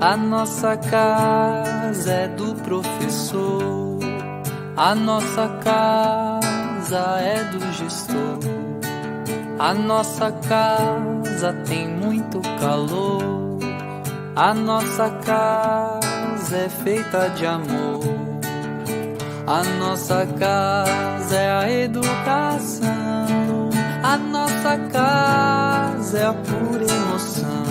A nossa casa é do professor, a nossa casa é do gestor. A nossa casa tem muito calor, a nossa casa é feita de amor. A nossa casa é a educação, a nossa casa é a pura emoção.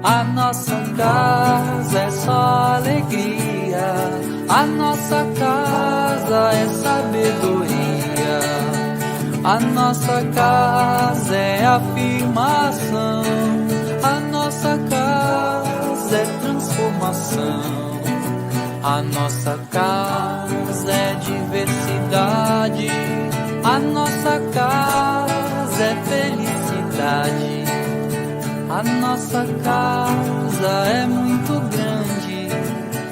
A nossa casa é só alegria, a nossa casa é sabedoria. A nossa casa é afirmação, a nossa casa é transformação. A nossa casa é diversidade, a nossa casa é felicidade. A nossa casa é muito grande,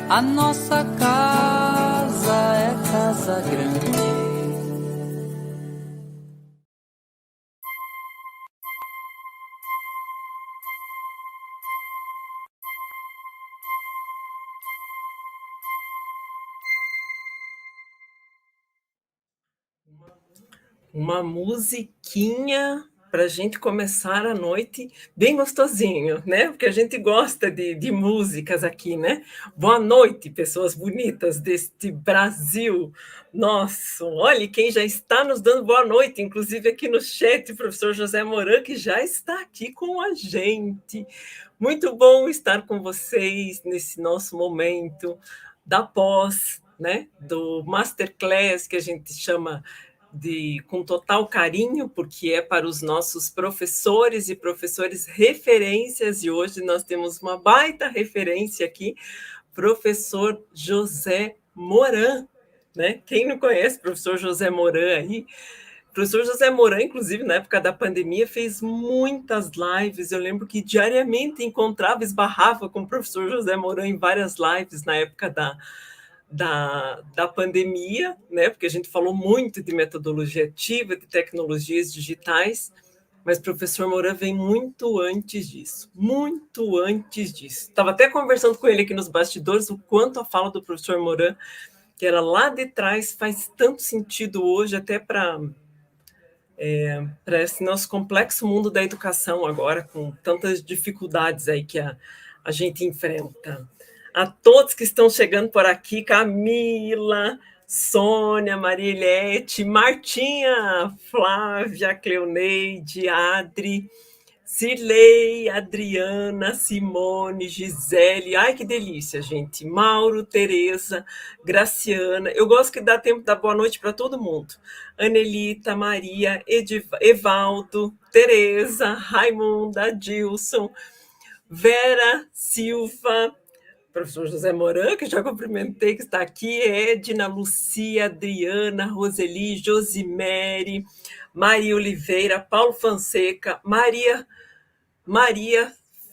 a nossa casa é casa grande. Uma musiquinha para a gente começar a noite bem gostosinho, né? Porque a gente gosta de músicas aqui, né? Boa noite, pessoas bonitas deste Brasil nosso. Olha, quem já está nos dando boa noite, inclusive aqui no chat, o professor José Moran, que já está aqui com a gente. Muito bom estar com vocês nesse nosso momento da pós, né? Do Masterclass, que a gente chama com total carinho, porque é para os nossos professores e professores referências, e hoje nós temos uma baita referência aqui, professor José Moran, né? Quem não conhece o professor José Moran aí? O professor José Moran, inclusive, na época da pandemia, fez muitas lives. Eu lembro que diariamente encontrava, esbarrava com o professor José Moran em várias lives na época da pandemia, né? Porque a gente falou muito de metodologia ativa, de tecnologias digitais, mas o professor Moran vem muito antes disso, muito antes disso. Estava até conversando com ele aqui nos bastidores o quanto a fala do professor Moran, que era lá de trás, faz tanto sentido hoje, até para esse nosso complexo mundo da educação agora, com tantas dificuldades aí que a gente enfrenta. A todos que estão chegando por aqui, Camila, Sônia, Marilete, Martinha, Flávia, Cleoneide, Adri, Cirlei, Adriana, Simone, Gisele, ai que delícia, gente, Mauro, Tereza, Graciana, eu gosto que dá tempo de dar boa noite para todo mundo, Anelita, Maria, Evaldo, Tereza, Raimunda, Dilson, Vera, Silva, professor José Moran, que já cumprimentei, que está aqui, Edna, Lucia, Adriana, Roseli, Josimere, Maria Oliveira, Paulo Fonseca, Maria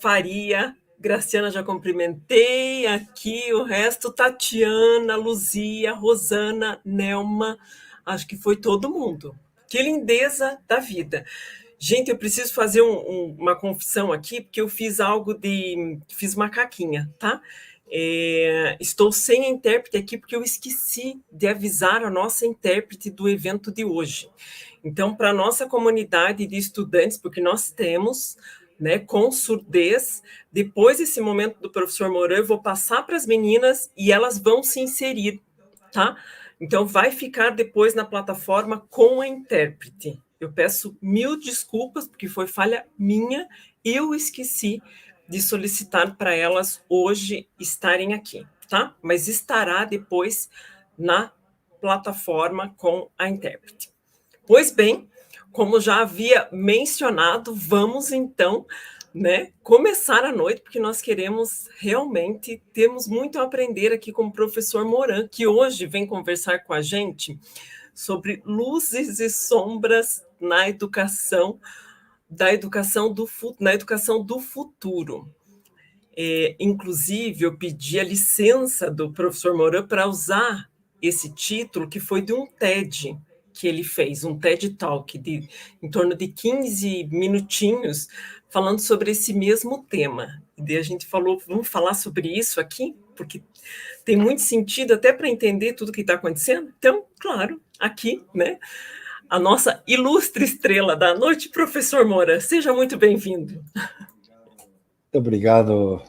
Faria, Graciana já cumprimentei, aqui o resto, Tatiana, Luzia, Rosana, Nelma, acho que foi todo mundo. Que lindeza da vida. Gente, eu preciso fazer uma confissão aqui, porque eu fiz fiz uma caquinha, tá? Estou sem intérprete aqui, porque eu esqueci de avisar a nossa intérprete do evento de hoje. Então, para a nossa comunidade de estudantes, porque nós temos, né, com surdez, depois desse momento do professor Moran, eu vou passar para as meninas e elas vão se inserir, tá? Então, vai ficar depois na plataforma com a intérprete. Eu peço 1000 desculpas, porque foi falha minha, eu esqueci de solicitar para elas hoje estarem aqui, tá? Mas estará depois na plataforma com a intérprete. Pois bem, como já havia mencionado, vamos então, né, começar a noite, porque nós queremos realmente, temos muito a aprender aqui com o professor Moran, que hoje vem conversar com a gente sobre luzes e sombras na educação, na educação do futuro. Inclusive, eu pedi a licença do professor Moran para usar esse título, que foi de um TED, que ele fez, um TED Talk em torno de 15 minutinhos, falando sobre esse mesmo tema. E daí a gente falou, vamos falar sobre isso aqui, porque tem muito sentido até para entender tudo que está acontecendo. Então, claro, aqui, né, a nossa ilustre estrela da noite, professor Moura, seja muito bem-vindo. Muito obrigado,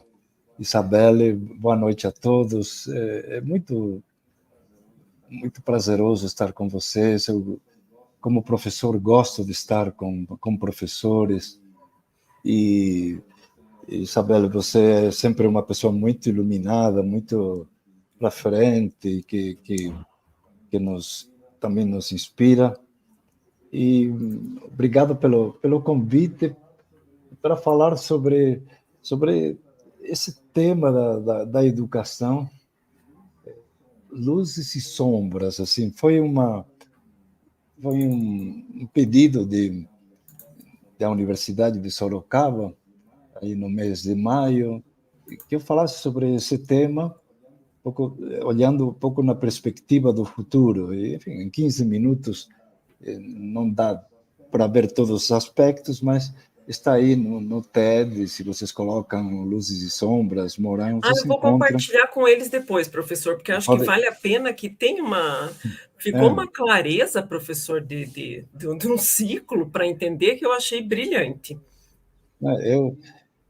Isabelle. Boa noite a todos. É muito prazeroso estar com vocês. Eu, como professor, gosto de estar com professores. E, Isabelle, você é sempre uma pessoa muito iluminada, muito para frente, que também nos inspira. E obrigado pelo convite para falar sobre esse tema da educação, luzes e sombras. Assim, foi um pedido da Universidade de Sorocaba, aí no mês de maio, que eu falasse sobre esse tema, olhando um pouco na perspectiva do futuro. E, enfim, em 15 minutos não dá para ver todos os aspectos, mas está aí no TED, se vocês colocam luzes e sombras, Moran, vocês Eu vou encontram. compartilhar com eles depois, professor, porque acho que vale a pena, que tem ficou uma clareza, professor, de um ciclo para entender, que eu achei brilhante.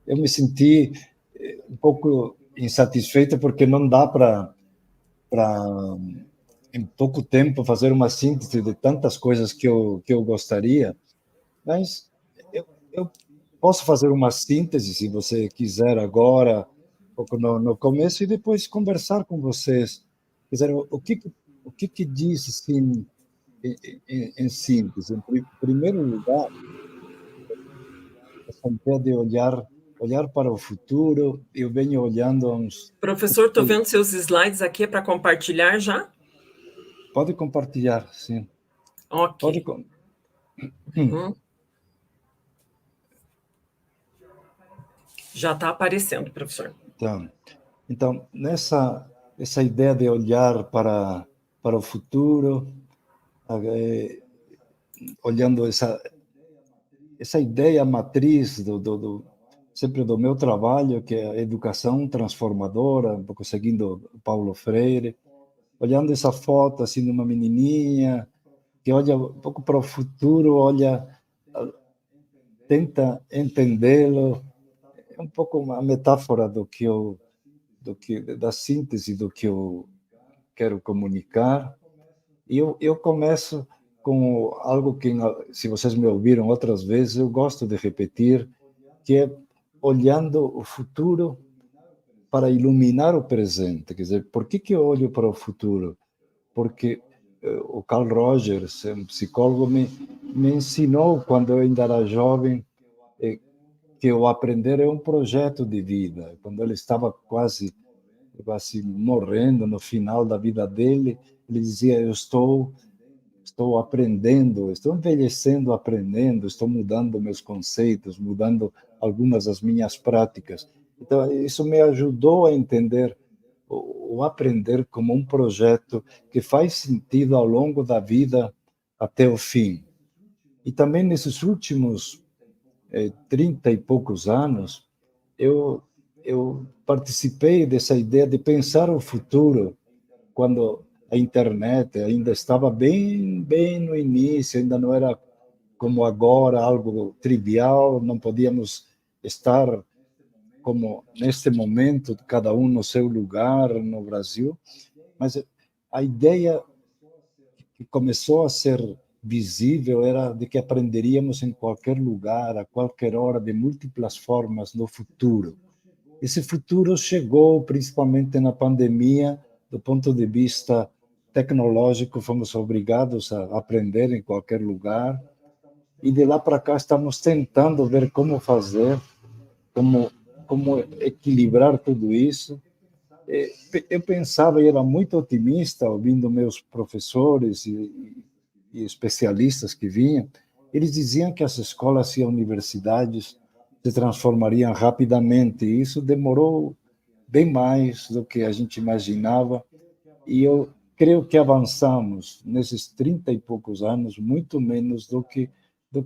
Eu me senti um pouco insatisfeito, porque não dá para em pouco tempo fazer uma síntese de tantas coisas que eu gostaria, mas eu posso fazer uma síntese, se você quiser, agora, um pouco no começo, e depois conversar com vocês. Quer dizer, o que diz, assim, em síntese? Em primeiro lugar, essa ideia de olhar para o futuro. Eu venho olhando há uns... Professor, estou vendo seus slides aqui, é para compartilhar já? Pode compartilhar, sim. Ok. Já está aparecendo, professor. Então essa ideia de olhar para o futuro, olhando essa ideia matriz sempre do meu trabalho, que é a educação transformadora, um pouco seguindo Paulo Freire, olhando essa foto assim de uma menininha que olha um pouco para o futuro, tenta entendê-lo. É um pouco uma metáfora da síntese do que eu quero comunicar. E eu começo com algo que, se vocês me ouviram outras vezes, eu gosto de repetir, que é olhando o futuro para iluminar o presente. Quer dizer, por que eu olho para o futuro? Porque o Carl Rogers, um psicólogo, me ensinou, quando eu ainda era jovem, que o aprender é um projeto de vida. Quando ele estava quase morrendo, no final da vida dele, ele dizia: eu estou aprendendo, estou envelhecendo, aprendendo, estou mudando meus conceitos, mudando algumas das minhas práticas. Então, isso me ajudou a entender o aprender como um projeto que faz sentido ao longo da vida até o fim. E também nesses últimos 30 e poucos anos, eu participei dessa ideia de pensar o futuro, quando a internet ainda estava bem no início, ainda não era como agora, algo trivial, não podíamos estar como neste momento, cada um no seu lugar no Brasil, mas a ideia que começou a ser visível era de que aprenderíamos em qualquer lugar, a qualquer hora, de múltiplas formas no futuro. Esse futuro chegou principalmente na pandemia. Do ponto de vista tecnológico, fomos obrigados a aprender em qualquer lugar, e de lá para cá estamos tentando ver como fazer, como equilibrar tudo isso. Eu pensava, e era muito otimista, ouvindo meus professores e especialistas que vinham, eles diziam que as escolas e universidades se transformariam rapidamente, e isso demorou bem mais do que a gente imaginava. E eu creio que avançamos nesses 30 e poucos anos muito menos do que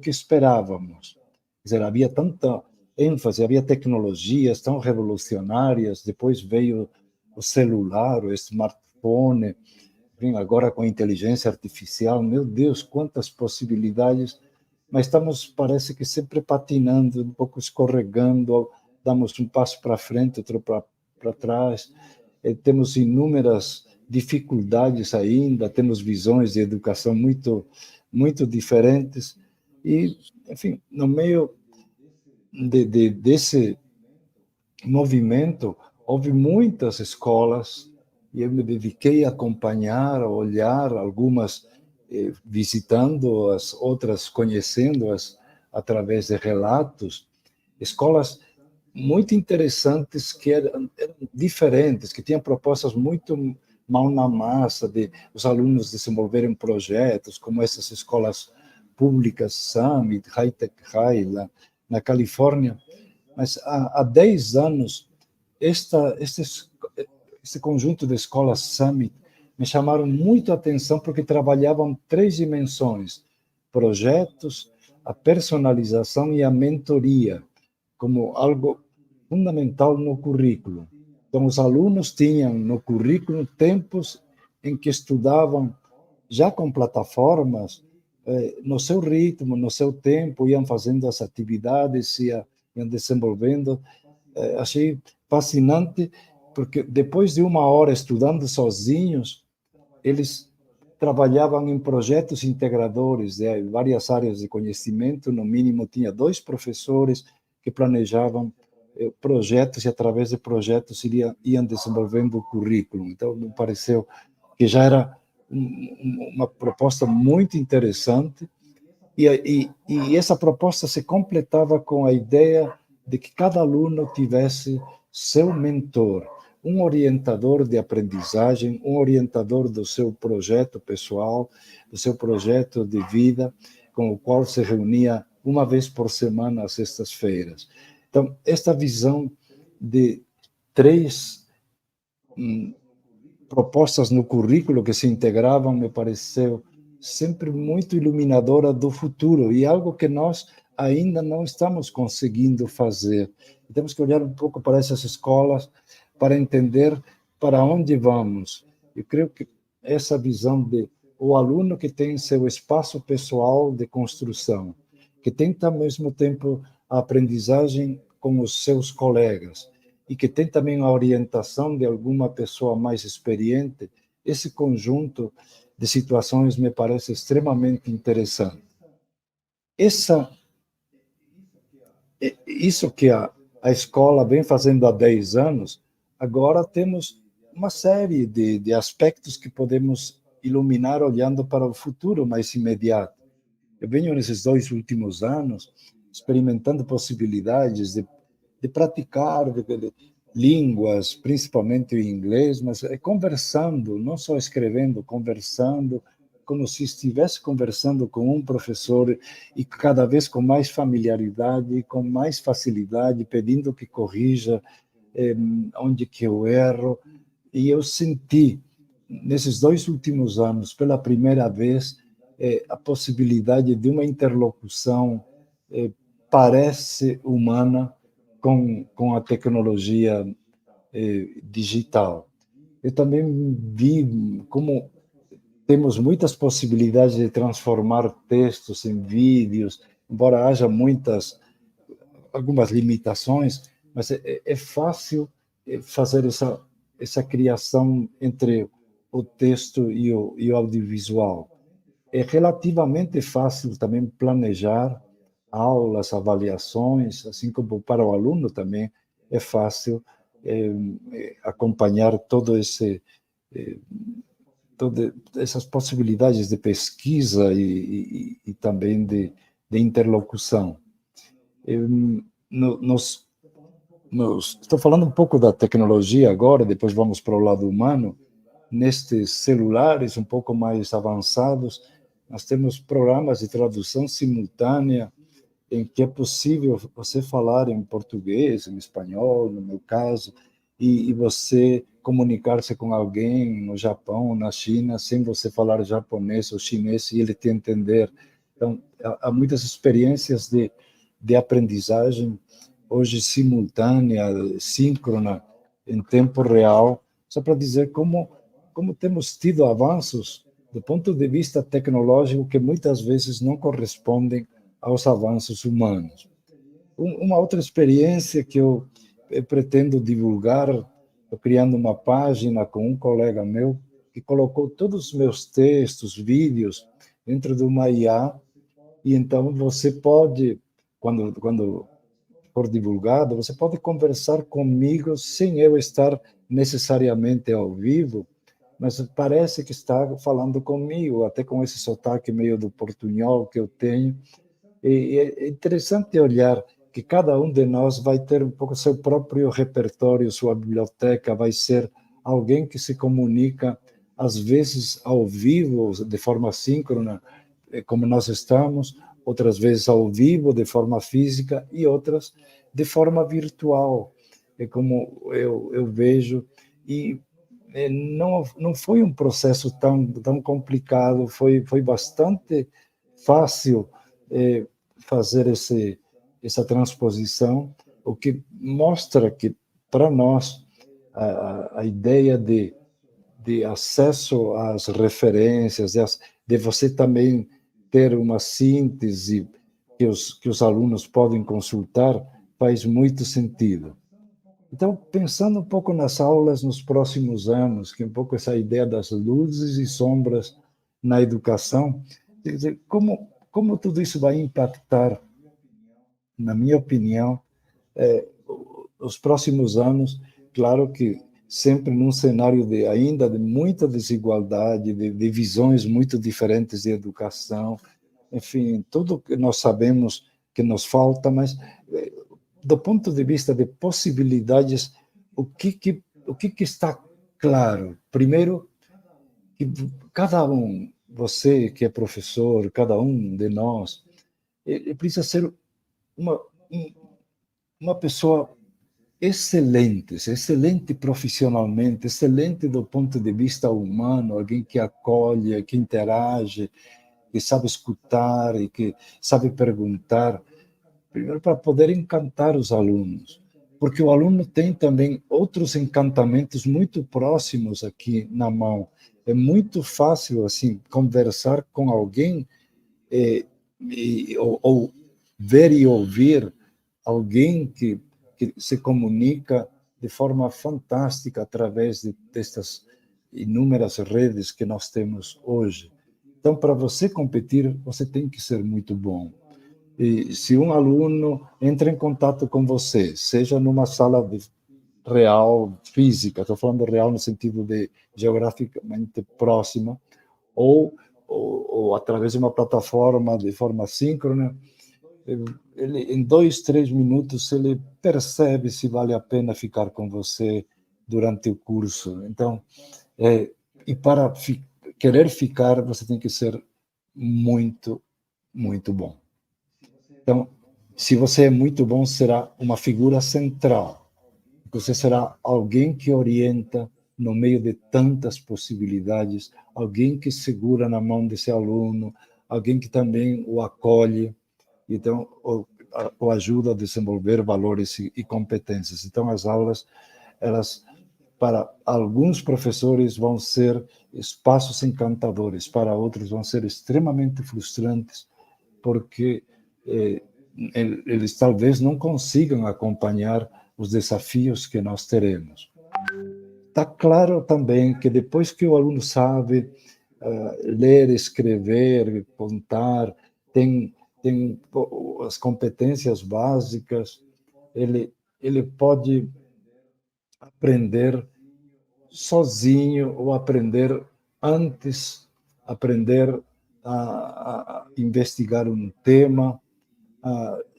esperávamos. Quer dizer, havia tanta ênfase, havia tecnologias tão revolucionárias, depois veio o celular, o smartphone, enfim, agora com a inteligência artificial, meu Deus, quantas possibilidades, mas estamos, parece que sempre patinando, um pouco escorregando, damos um passo para frente, outro para trás, temos inúmeras dificuldades ainda, temos visões de educação muito diferentes, e, enfim, no meio desse movimento, houve muitas escolas, e eu me dediquei a acompanhar, a olhar, algumas visitando-as, outras conhecendo-as através de relatos, escolas muito interessantes que eram diferentes, que tinham propostas muito mão na massa, de os alunos desenvolverem projetos, como essas escolas públicas, Summit, High Tech High, lá na Califórnia. Mas há 10 anos, esse conjunto de escolas Summit me chamaram muito a atenção porque trabalhavam 3 dimensões: projetos, a personalização e a mentoria, como algo fundamental no currículo. Então, os alunos tinham no currículo tempos em que estudavam já com plataformas, no seu ritmo, no seu tempo, iam fazendo as atividades, iam desenvolvendo. Achei fascinante, porque depois de 1 hora estudando sozinhos, eles trabalhavam em projetos integradores de várias áreas de conhecimento. No mínimo, tinha 2 professores que planejavam projetos, e através de projetos iam desenvolvendo o currículo. Então, me pareceu que já era uma proposta muito interessante, e essa proposta se completava com a ideia de que cada aluno tivesse seu mentor, um orientador de aprendizagem, um orientador do seu projeto pessoal, do seu projeto de vida, com o qual se reunia 1 vez por semana, às sextas-feiras. Então, esta visão de 3 propostas no currículo que se integravam me pareceu sempre muito iluminadora do futuro, e algo que nós ainda não estamos conseguindo fazer. Temos que olhar um pouco para essas escolas para entender para onde vamos. Eu creio que essa visão de o aluno que tem seu espaço pessoal de construção, que tem ao mesmo tempo a aprendizagem com os seus colegas, e que tem também a orientação de alguma pessoa mais experiente, esse conjunto de situações me parece extremamente interessante. Isso que a escola vem fazendo há 10 anos, agora temos uma série de aspectos que podemos iluminar olhando para o futuro mais imediato. Eu venho nesses 2 últimos anos experimentando possibilidades de praticar línguas, principalmente o inglês, mas conversando, não só escrevendo, conversando, como se estivesse conversando com um professor, e cada vez com mais familiaridade, com mais facilidade, pedindo que corrija onde que eu erro. E eu senti, nesses 2 últimos anos, pela primeira vez, a possibilidade de uma interlocução parece humana com a tecnologia digital. Eu também vi como temos muitas possibilidades de transformar textos em vídeos, embora haja algumas limitações, mas é fácil fazer essa criação entre o texto e o audiovisual. É relativamente fácil também planejar aulas, avaliações, assim como para o aluno também é fácil acompanhar todas essas possibilidades de pesquisa e também de interlocução. Estou falando um pouco da tecnologia agora, depois vamos para o lado humano. Nestes celulares um pouco mais avançados, nós temos programas de tradução simultânea, em que é possível você falar em português, em espanhol, no meu caso, e você comunicar-se com alguém no Japão, na China, sem você falar japonês ou chinês e ele te entender. Então, há muitas experiências de aprendizagem, hoje simultânea, síncrona, em tempo real, só para dizer como temos tido avanços do ponto de vista tecnológico que muitas vezes não correspondem aos avanços humanos. Uma outra experiência que eu pretendo divulgar, estou criando uma página com um colega meu que colocou todos os meus textos, vídeos dentro de uma IA, e então você pode, quando for divulgado, você pode conversar comigo sem eu estar necessariamente ao vivo, mas parece que está falando comigo, até com esse sotaque meio do portunhol que eu tenho. E é interessante olhar que cada um de nós vai ter um pouco seu próprio repertório, sua biblioteca, vai ser alguém que se comunica, às vezes ao vivo, de forma síncrona, como nós estamos, outras vezes ao vivo, de forma física, e outras de forma virtual, é como eu vejo. E não foi um processo tão complicado, foi bastante fácil fazer essa transposição, o que mostra que, para nós, a ideia de acesso às referências, de você também ter uma síntese que os alunos podem consultar, faz muito sentido. Então, pensando um pouco nas aulas nos próximos anos, que um pouco essa ideia das luzes e sombras na educação, quer dizer, como tudo isso vai impactar, na minha opinião, os próximos anos, claro que sempre num cenário ainda de muita desigualdade, de visões muito diferentes de educação, enfim, tudo que nós sabemos que nos falta, mas do ponto de vista de possibilidades, o que está claro? Primeiro, que cada um, você que é professor, cada um de nós, ele precisa ser uma, uma pessoa excelente profissionalmente, excelente do ponto de vista humano, alguém que acolhe, que interage, que sabe escutar e que sabe perguntar, primeiro para poder encantar os alunos, porque o aluno tem também outros encantamentos muito próximos aqui na mão. É muito fácil assim conversar com alguém ou ver e ouvir alguém que se comunica de forma fantástica através destas inúmeras redes que nós temos hoje. Então, para você competir, você tem que ser muito bom. E se um aluno entra em contato com você, seja numa sala real, física, estou falando real no sentido de geograficamente próxima, ou através de uma plataforma de forma síncrona, ele, em 2, 3 minutos, ele percebe se vale a pena ficar com você durante o curso. Então, e para querer ficar, você tem que ser muito, muito bom. Então, se você é muito bom, será uma figura central. Você será alguém que orienta no meio de tantas possibilidades, alguém que segura na mão desse aluno, alguém que também o acolhe, então o ajuda a desenvolver valores e competências. Então, as aulas, elas, para alguns professores, vão ser espaços encantadores, para outros vão ser extremamente frustrantes, porque eles talvez não consigam acompanhar os desafios que nós teremos. Está claro também que depois que o aluno sabe ler, escrever, contar, tem as competências básicas, ele pode aprender sozinho ou aprender a investigar um tema,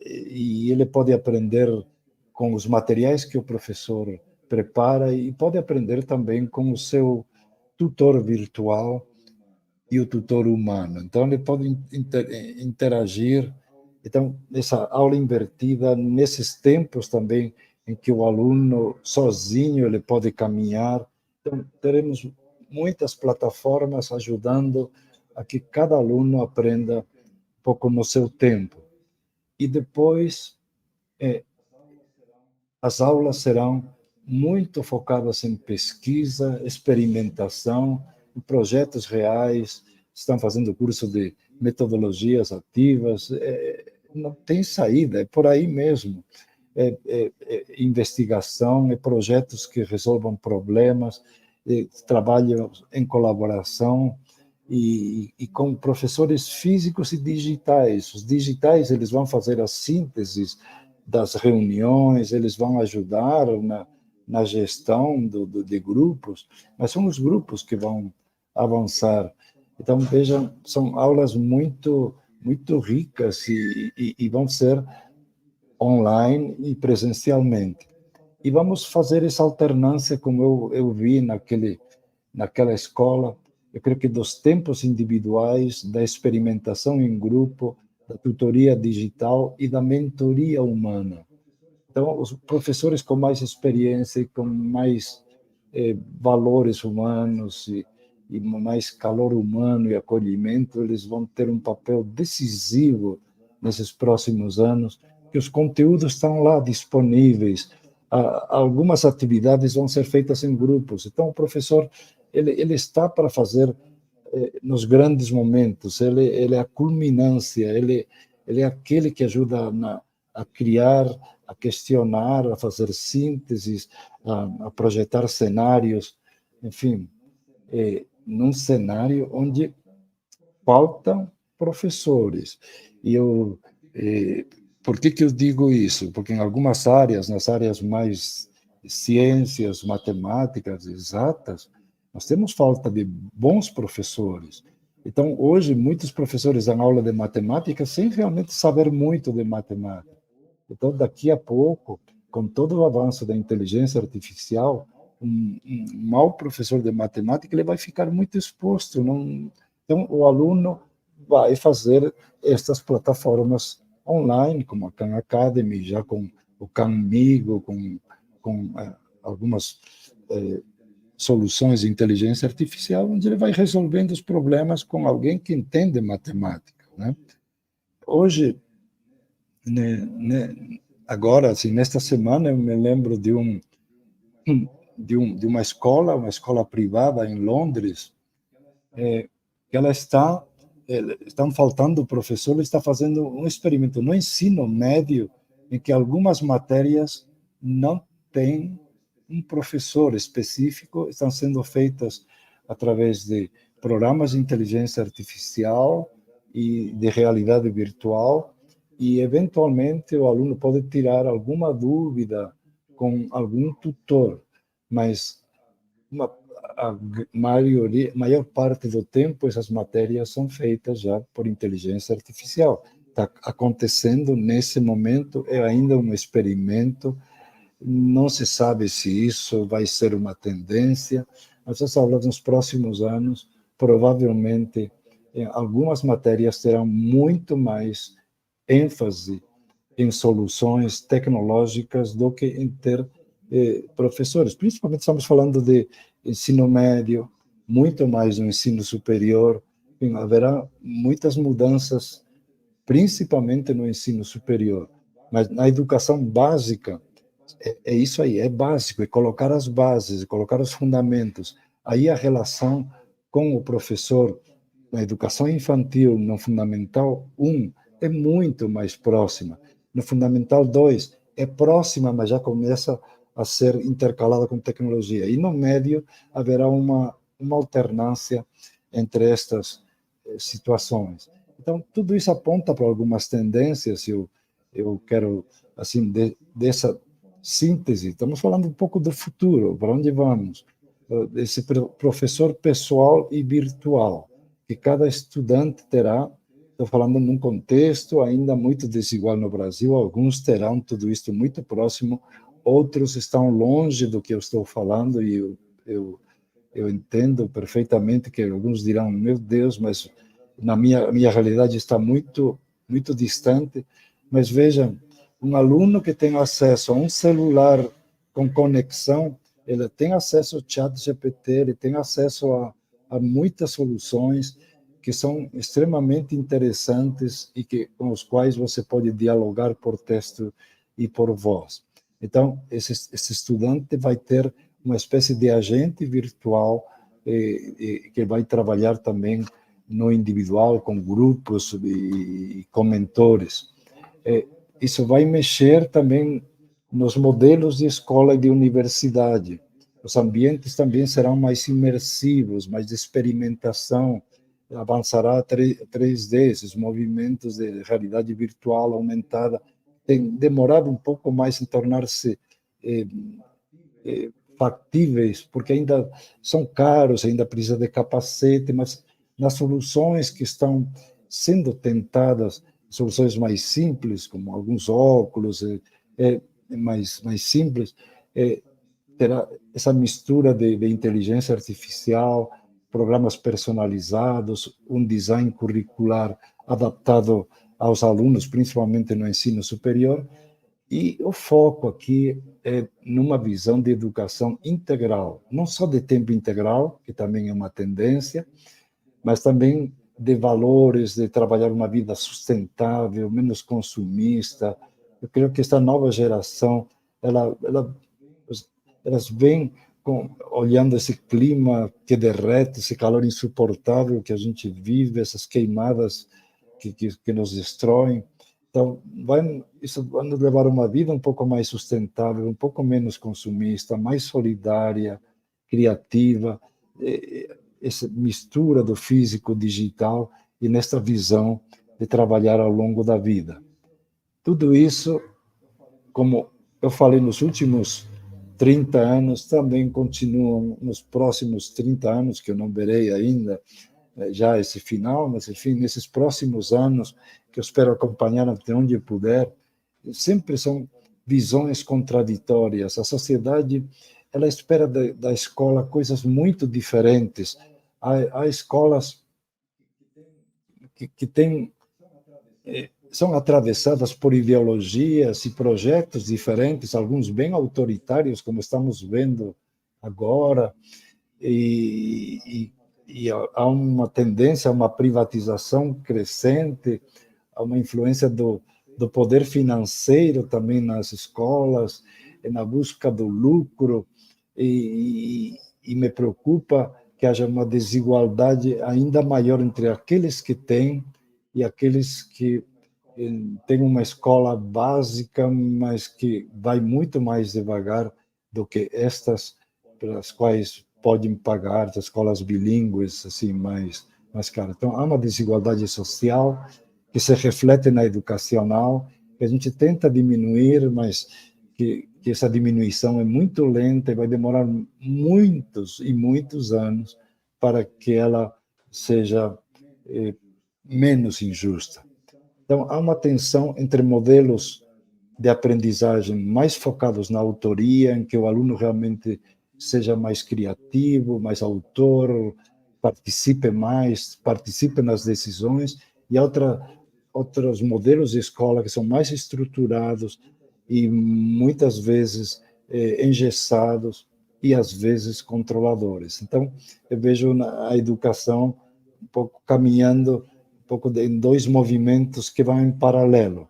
e ele pode aprender com os materiais que o professor prepara e pode aprender também com o seu tutor virtual e o tutor humano. Então, ele pode interagir. Então, essa aula invertida, nesses tempos também em que o aluno sozinho ele pode caminhar. Então, teremos muitas plataformas ajudando a que cada aluno aprenda um pouco no seu tempo. E depois, as aulas serão muito focadas em pesquisa, experimentação, em projetos reais, estão fazendo curso de metodologias ativas, não tem saída, é por aí mesmo. Investigação, projetos que resolvam problemas, trabalho em colaboração e com professores físicos e digitais. Os digitais eles vão fazer a síntese das reuniões, eles vão ajudar na gestão de grupos, mas são os grupos que vão avançar. Então, vejam, são aulas muito, muito ricas e vão ser online e presencialmente. E vamos fazer essa alternância, como eu vi naquela escola, eu creio que dos tempos individuais, da experimentação em grupo, da tutoria digital e da mentoria humana. Então, os professores com mais experiência e com mais valores humanos e mais calor humano e acolhimento, eles vão ter um papel decisivo nesses próximos anos, que os conteúdos estão lá disponíveis. Algumas atividades vão ser feitas em grupos. Então, o professor ele está para fazer nos grandes momentos. Ele é a culminância. Ele é aquele que ajuda a criar, a questionar, a fazer sínteses, a projetar cenários. Enfim, num cenário onde faltam professores. E por que eu digo isso? Porque em algumas áreas, nas áreas mais ciências, matemáticas, exatas, nós temos falta de bons professores. Então, hoje, muitos professores dão aula de matemática sem realmente saber muito de matemática. Então, daqui a pouco, com todo o avanço da inteligência artificial, um mau professor de matemática ele vai ficar muito exposto. Então, o aluno vai fazer estas plataformas online, como a Khan Academy, já com o Khan Migo, com algumas soluções de inteligência artificial, onde ele vai resolvendo os problemas com alguém que entende matemática, né? Hoje, agora, assim, nesta semana, eu me lembro de uma escola privada em Londres, que ela estão faltando professores, está fazendo um experimento no ensino médio em que algumas matérias não têm um professor específico, estão sendo feitas através de programas de inteligência artificial e de realidade virtual, e eventualmente o aluno pode tirar alguma dúvida com algum tutor, mas a maior parte do tempo essas matérias são feitas já por inteligência artificial. Está acontecendo nesse momento, é ainda um experimento, não se sabe se isso vai ser uma tendência, mas essas aulas nos próximos anos, provavelmente, algumas matérias terão muito mais ênfase em soluções tecnológicas do que em ter professores. Principalmente estamos falando de ensino médio, muito mais no ensino superior. Enfim, haverá muitas mudanças, principalmente no ensino superior. Mas na educação básica, é isso aí, é básico, é colocar as bases, é colocar os fundamentos. Aí a relação com o professor na educação infantil, no Fundamental 1, é muito mais próxima. No Fundamental 2, é próxima, mas já começa a ser intercalada com tecnologia. E no médio, haverá uma alternância entre estas situações. Então, tudo isso aponta para algumas tendências. Eu quero, assim, dessa síntese, estamos falando um pouco do futuro, para onde vamos? Esse professor pessoal e virtual, que cada estudante terá. Estou falando num contexto ainda muito desigual no Brasil, alguns terão tudo isso muito próximo, outros estão longe do que eu estou falando, e eu entendo perfeitamente que alguns dirão, meu Deus, mas na minha realidade está muito, muito distante. Mas vejam, um aluno que tem acesso a um celular com conexão, ele tem acesso ao chat GPT, ele tem acesso a muitas soluções que são extremamente interessantes e com os quais você pode dialogar por texto e por voz. Então, esse estudante vai ter uma espécie de agente virtual que vai trabalhar também no individual, com grupos e com mentores. Isso vai mexer também nos modelos de escola e de universidade. Os ambientes também serão mais imersivos, mais de experimentação, avançará 3D, esses movimentos de realidade virtual aumentada, tem demorado um pouco mais em tornar-se factíveis, porque ainda são caros, ainda precisa de capacete, mas nas soluções que estão sendo tentadas, soluções mais simples, como alguns óculos, mais simples, terá essa mistura de inteligência artificial, programas personalizados, um design curricular adaptado aos alunos, principalmente no ensino superior, e o foco aqui é numa visão de educação integral, não só de tempo integral, que também é uma tendência, mas também de valores, de trabalhar uma vida sustentável, menos consumista. Eu creio que esta nova geração, elas vêm olhando esse clima que derrete, esse calor insuportável que a gente vive, essas queimadas que nos destroem. Então, isso vai nos levar a uma vida um pouco mais sustentável, um pouco menos consumista, mais solidária, criativa, essa mistura do físico digital e nesta visão de trabalhar ao longo da vida. Tudo isso, como eu falei nos últimos 30 anos, também continuam nos próximos 30 anos, que eu não verei ainda já esse final, mas, enfim, nesses próximos anos, que eu espero acompanhar até onde eu puder, sempre são visões contraditórias. A sociedade, ela espera da escola coisas muito diferentes. Há escolas que são atravessadas por ideologias e projetos diferentes, alguns bem autoritários, como estamos vendo agora, e há uma tendência a uma privatização crescente, a uma influência do poder financeiro também nas escolas, na busca do lucro, e me preocupa que haja uma desigualdade ainda maior entre aqueles que têm e aqueles que têm uma escola básica, mas que vai muito mais devagar do que estas pelas quais podem pagar, as escolas bilíngues assim mais caras. Então, há uma desigualdade social que se reflete na educacional, que a gente tenta diminuir, mas que essa diminuição é muito lenta e vai demorar muitos e muitos anos para que ela seja menos injusta. Então, há uma tensão entre modelos de aprendizagem mais focados na autoria, em que o aluno realmente seja mais criativo, mais autor, participe mais, participe nas decisões, e outros modelos de escola que são mais estruturados e muitas vezes engessados e às vezes controladores. Então, eu vejo a educação um pouco caminhando em dois movimentos que vão em paralelo.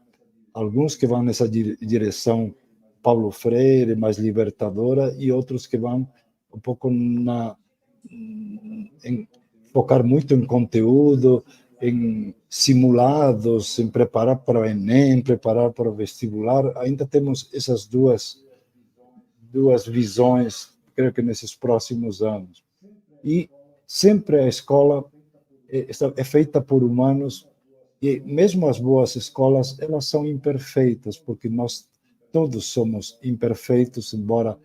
Alguns que vão nessa direção Paulo Freire, mais libertadora, e outros que vão um pouco focar muito em conteúdo, em simulados, em preparar para o Enem, preparar para o vestibular. Ainda temos essas duas visões, creio que nesses próximos anos. E sempre a escola é feita por humanos, e mesmo as boas escolas, elas são imperfeitas, porque nós todos somos imperfeitos, embora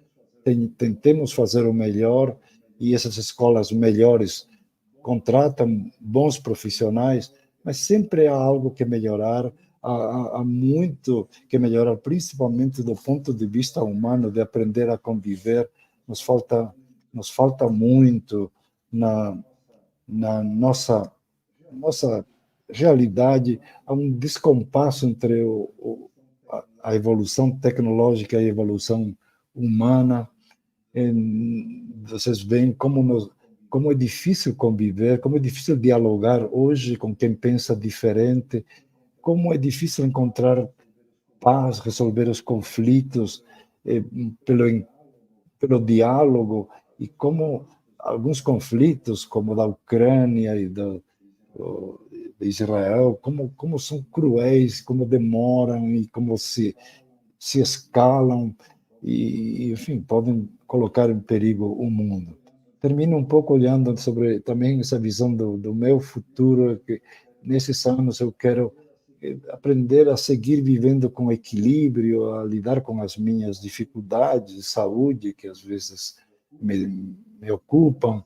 tentemos fazer o melhor, e essas escolas melhores contratam bons profissionais, mas sempre há algo que melhorar, há muito que melhorar, principalmente do ponto de vista humano, de aprender a conviver. Nos falta muito na nossa realidade, há um descompasso entre a evolução tecnológica e a evolução humana. Vocês veem como é difícil conviver, como é difícil dialogar hoje com quem pensa diferente, como é difícil encontrar paz, resolver os conflitos pelo diálogo, e como alguns conflitos, como da Ucrânia e de Israel, como são cruéis, como demoram e como se escalam e, enfim, podem colocar em perigo o mundo. Termino um pouco olhando sobre também essa visão do meu futuro, que nesses anos eu quero aprender a seguir vivendo com equilíbrio, a lidar com as minhas dificuldades de saúde, que às vezes me ocupam,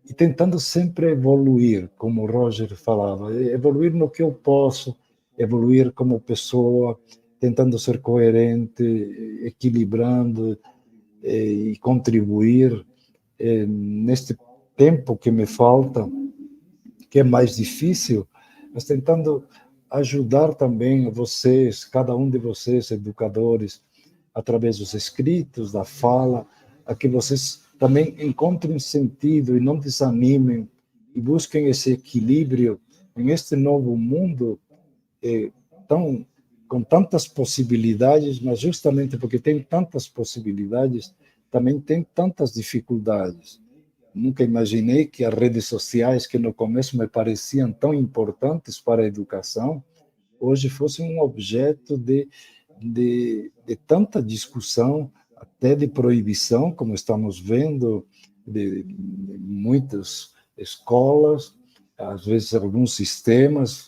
e tentando sempre evoluir, como o Roger falava, evoluir no que eu posso, evoluir como pessoa, tentando ser coerente, equilibrando e contribuir neste tempo que me falta, que é mais difícil, mas tentando ajudar também vocês, cada um de vocês, educadores, através dos escritos, da fala, a que vocês também encontrem sentido e não desanimem e busquem esse equilíbrio em este novo mundo com tantas possibilidades, mas justamente porque tem tantas possibilidades, também tem tantas dificuldades. Nunca imaginei que as redes sociais, que no começo me pareciam tão importantes para a educação, hoje fossem um objeto de tanta discussão, até de proibição, como estamos vendo, de muitas escolas, às vezes alguns sistemas,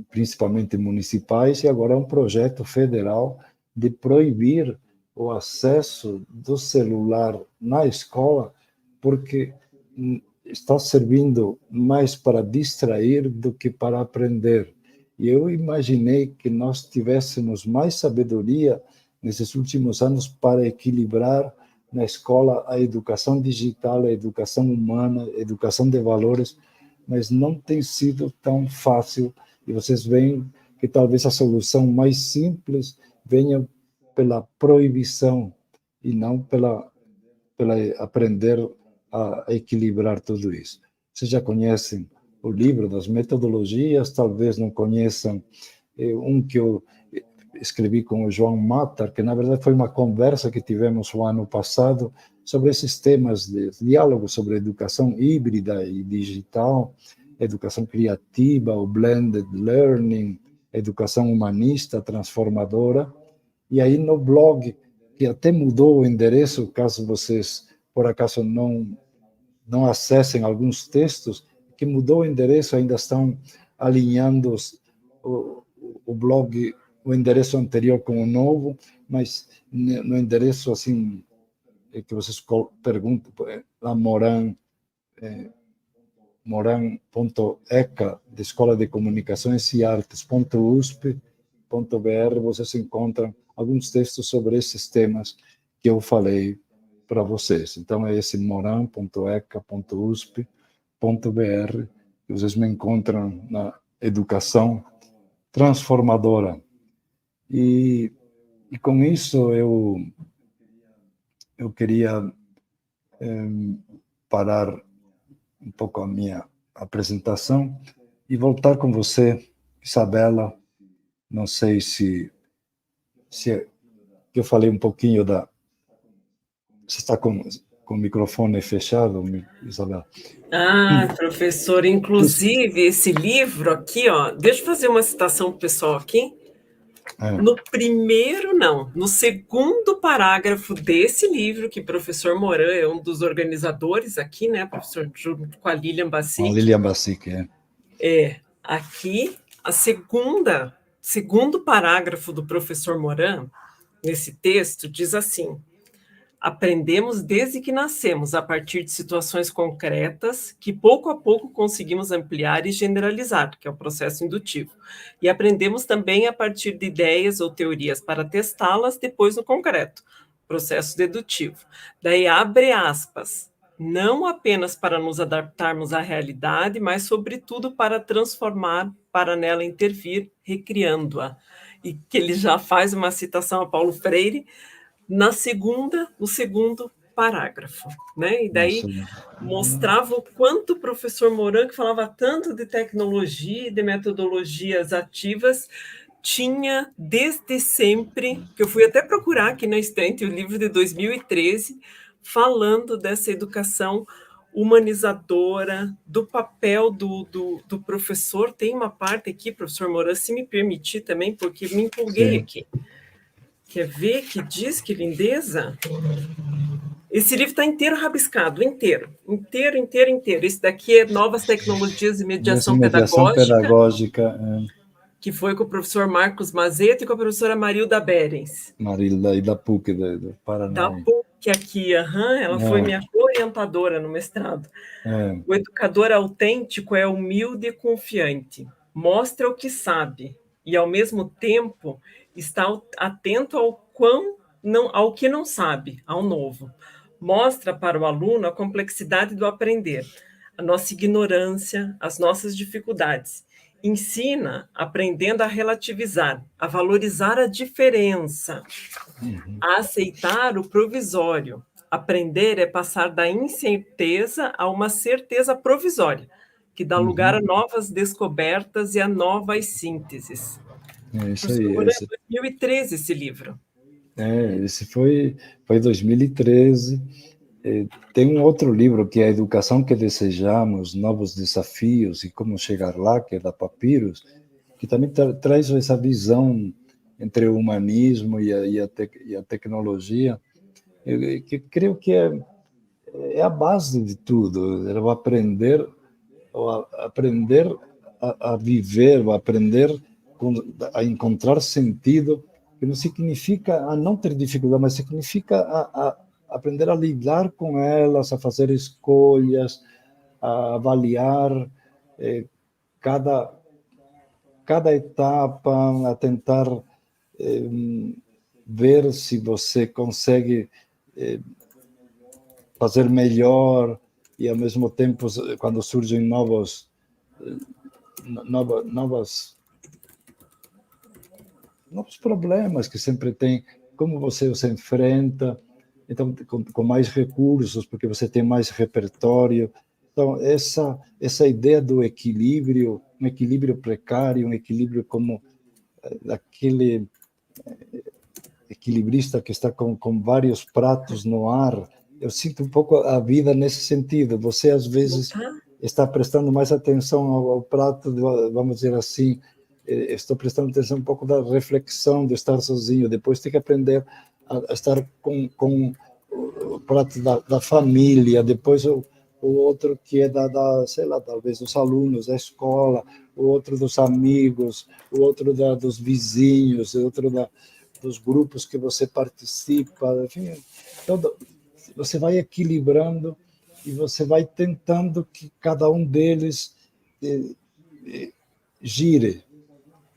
principalmente municipais, e agora é um projeto federal de proibir o acesso do celular na escola, porque está servindo mais para distrair do que para aprender. E eu imaginei que nós tivéssemos mais sabedoria nesses últimos anos para equilibrar na escola a educação digital, a educação humana, a educação de valores, mas não tem sido tão fácil, e vocês veem que talvez a solução mais simples venha pela proibição e não pela aprender a equilibrar tudo isso. Vocês já conhecem o livro das metodologias, talvez não conheçam um que eu escrevi com o João Matar, que na verdade foi uma conversa que tivemos o ano passado sobre esses temas de diálogo sobre educação híbrida e digital, educação criativa, o blended learning, educação humanista transformadora. E aí no blog, que até mudou o endereço, caso vocês por acaso não acessem alguns textos, que mudou o endereço, ainda estão alinhando o blog, o endereço anterior com o novo, mas no endereço assim que vocês perguntam, a moran.eca, de Escola de Comunicações e Artes.usp.br, vocês encontram alguns textos sobre esses temas que eu falei para vocês. Então, é esse moran.eca.usp.br, que vocês me encontram na educação transformadora. E com isso, eu queria parar um pouco a minha apresentação e voltar com você, Isabela. Não sei se eu falei um pouquinho da... Você está com o microfone fechado, Isabela? Professor, inclusive esse livro aqui, ó, deixa eu fazer uma citação para o pessoal aqui. No segundo parágrafo desse livro, que o professor Moran é um dos organizadores aqui, né, professor, junto com a Lilian Bassic. A Lilian Bassic, aqui, segundo parágrafo do professor Moran, nesse texto, diz assim: aprendemos desde que nascemos, a partir de situações concretas, que pouco a pouco conseguimos ampliar e generalizar, que é o processo indutivo. E aprendemos também a partir de ideias ou teorias para testá-las depois no concreto, processo dedutivo. Daí abre aspas, não apenas para nos adaptarmos à realidade, mas sobretudo para transformar, para nela intervir, recriando-a. e que ele já faz uma citação a Paulo Freire, no segundo parágrafo, né? E daí mostrava o quanto o professor Moran, que falava tanto de tecnologia e de metodologias ativas, tinha desde sempre, que eu fui até procurar aqui na estante o livro de 2013, falando dessa educação humanizadora, do papel do professor. Tem uma parte aqui, professor Moran, se me permitir também, porque me empolguei aqui. Quer ver que diz que lindeza? Esse livro está inteiro rabiscado, inteiro. Esse daqui é Novas Tecnologias e Mediação Pedagógica, que foi com o professor Marcos Mazeto e com a professora Marilda Berens. Marilda, e da PUC do Paraná. Da PUC aqui, ela foi minha orientadora no mestrado. O educador autêntico é humilde e confiante, mostra o que sabe e, ao mesmo tempo, está atento ao que não sabe, ao novo. Mostra para o aluno a complexidade do aprender, a nossa ignorância, as nossas dificuldades. Ensina aprendendo a relativizar, a valorizar a diferença, a aceitar o provisório. Aprender é passar da incerteza a uma certeza provisória, que dá lugar a novas descobertas e a novas sínteses. Isso aí. Foi em 2013 esse livro. Esse foi 2013. Tem um outro livro que é A Educação que Desejamos, Novos Desafios e Como Chegar Lá, que é da Papyrus, que também traz essa visão entre o humanismo e a tecnologia, que creio que é a base de tudo. Era aprender a viver, aprender a encontrar sentido, que não significa a não ter dificuldade, mas significa a aprender a lidar com elas, a fazer escolhas, a avaliar cada etapa, a tentar ver se você consegue fazer melhor e, ao mesmo tempo, quando surgem novos problemas que sempre tem, como você os enfrenta. Então, com mais recursos, porque você tem mais repertório. Então, essa ideia do equilíbrio, um equilíbrio precário, um equilíbrio como aquele equilibrista que está com vários pratos no ar, eu sinto um pouco a vida nesse sentido. Você, às vezes, está prestando mais atenção ao prato, vamos dizer assim, estou prestando atenção um pouco da reflexão, de estar sozinho. Depois tem que aprender a estar com o prato da família, depois o outro que é sei lá, talvez dos alunos da escola, o outro dos amigos, o outro dos vizinhos, o outro dos grupos que você participa, enfim. Então, você vai equilibrando e você vai tentando que cada um deles gire.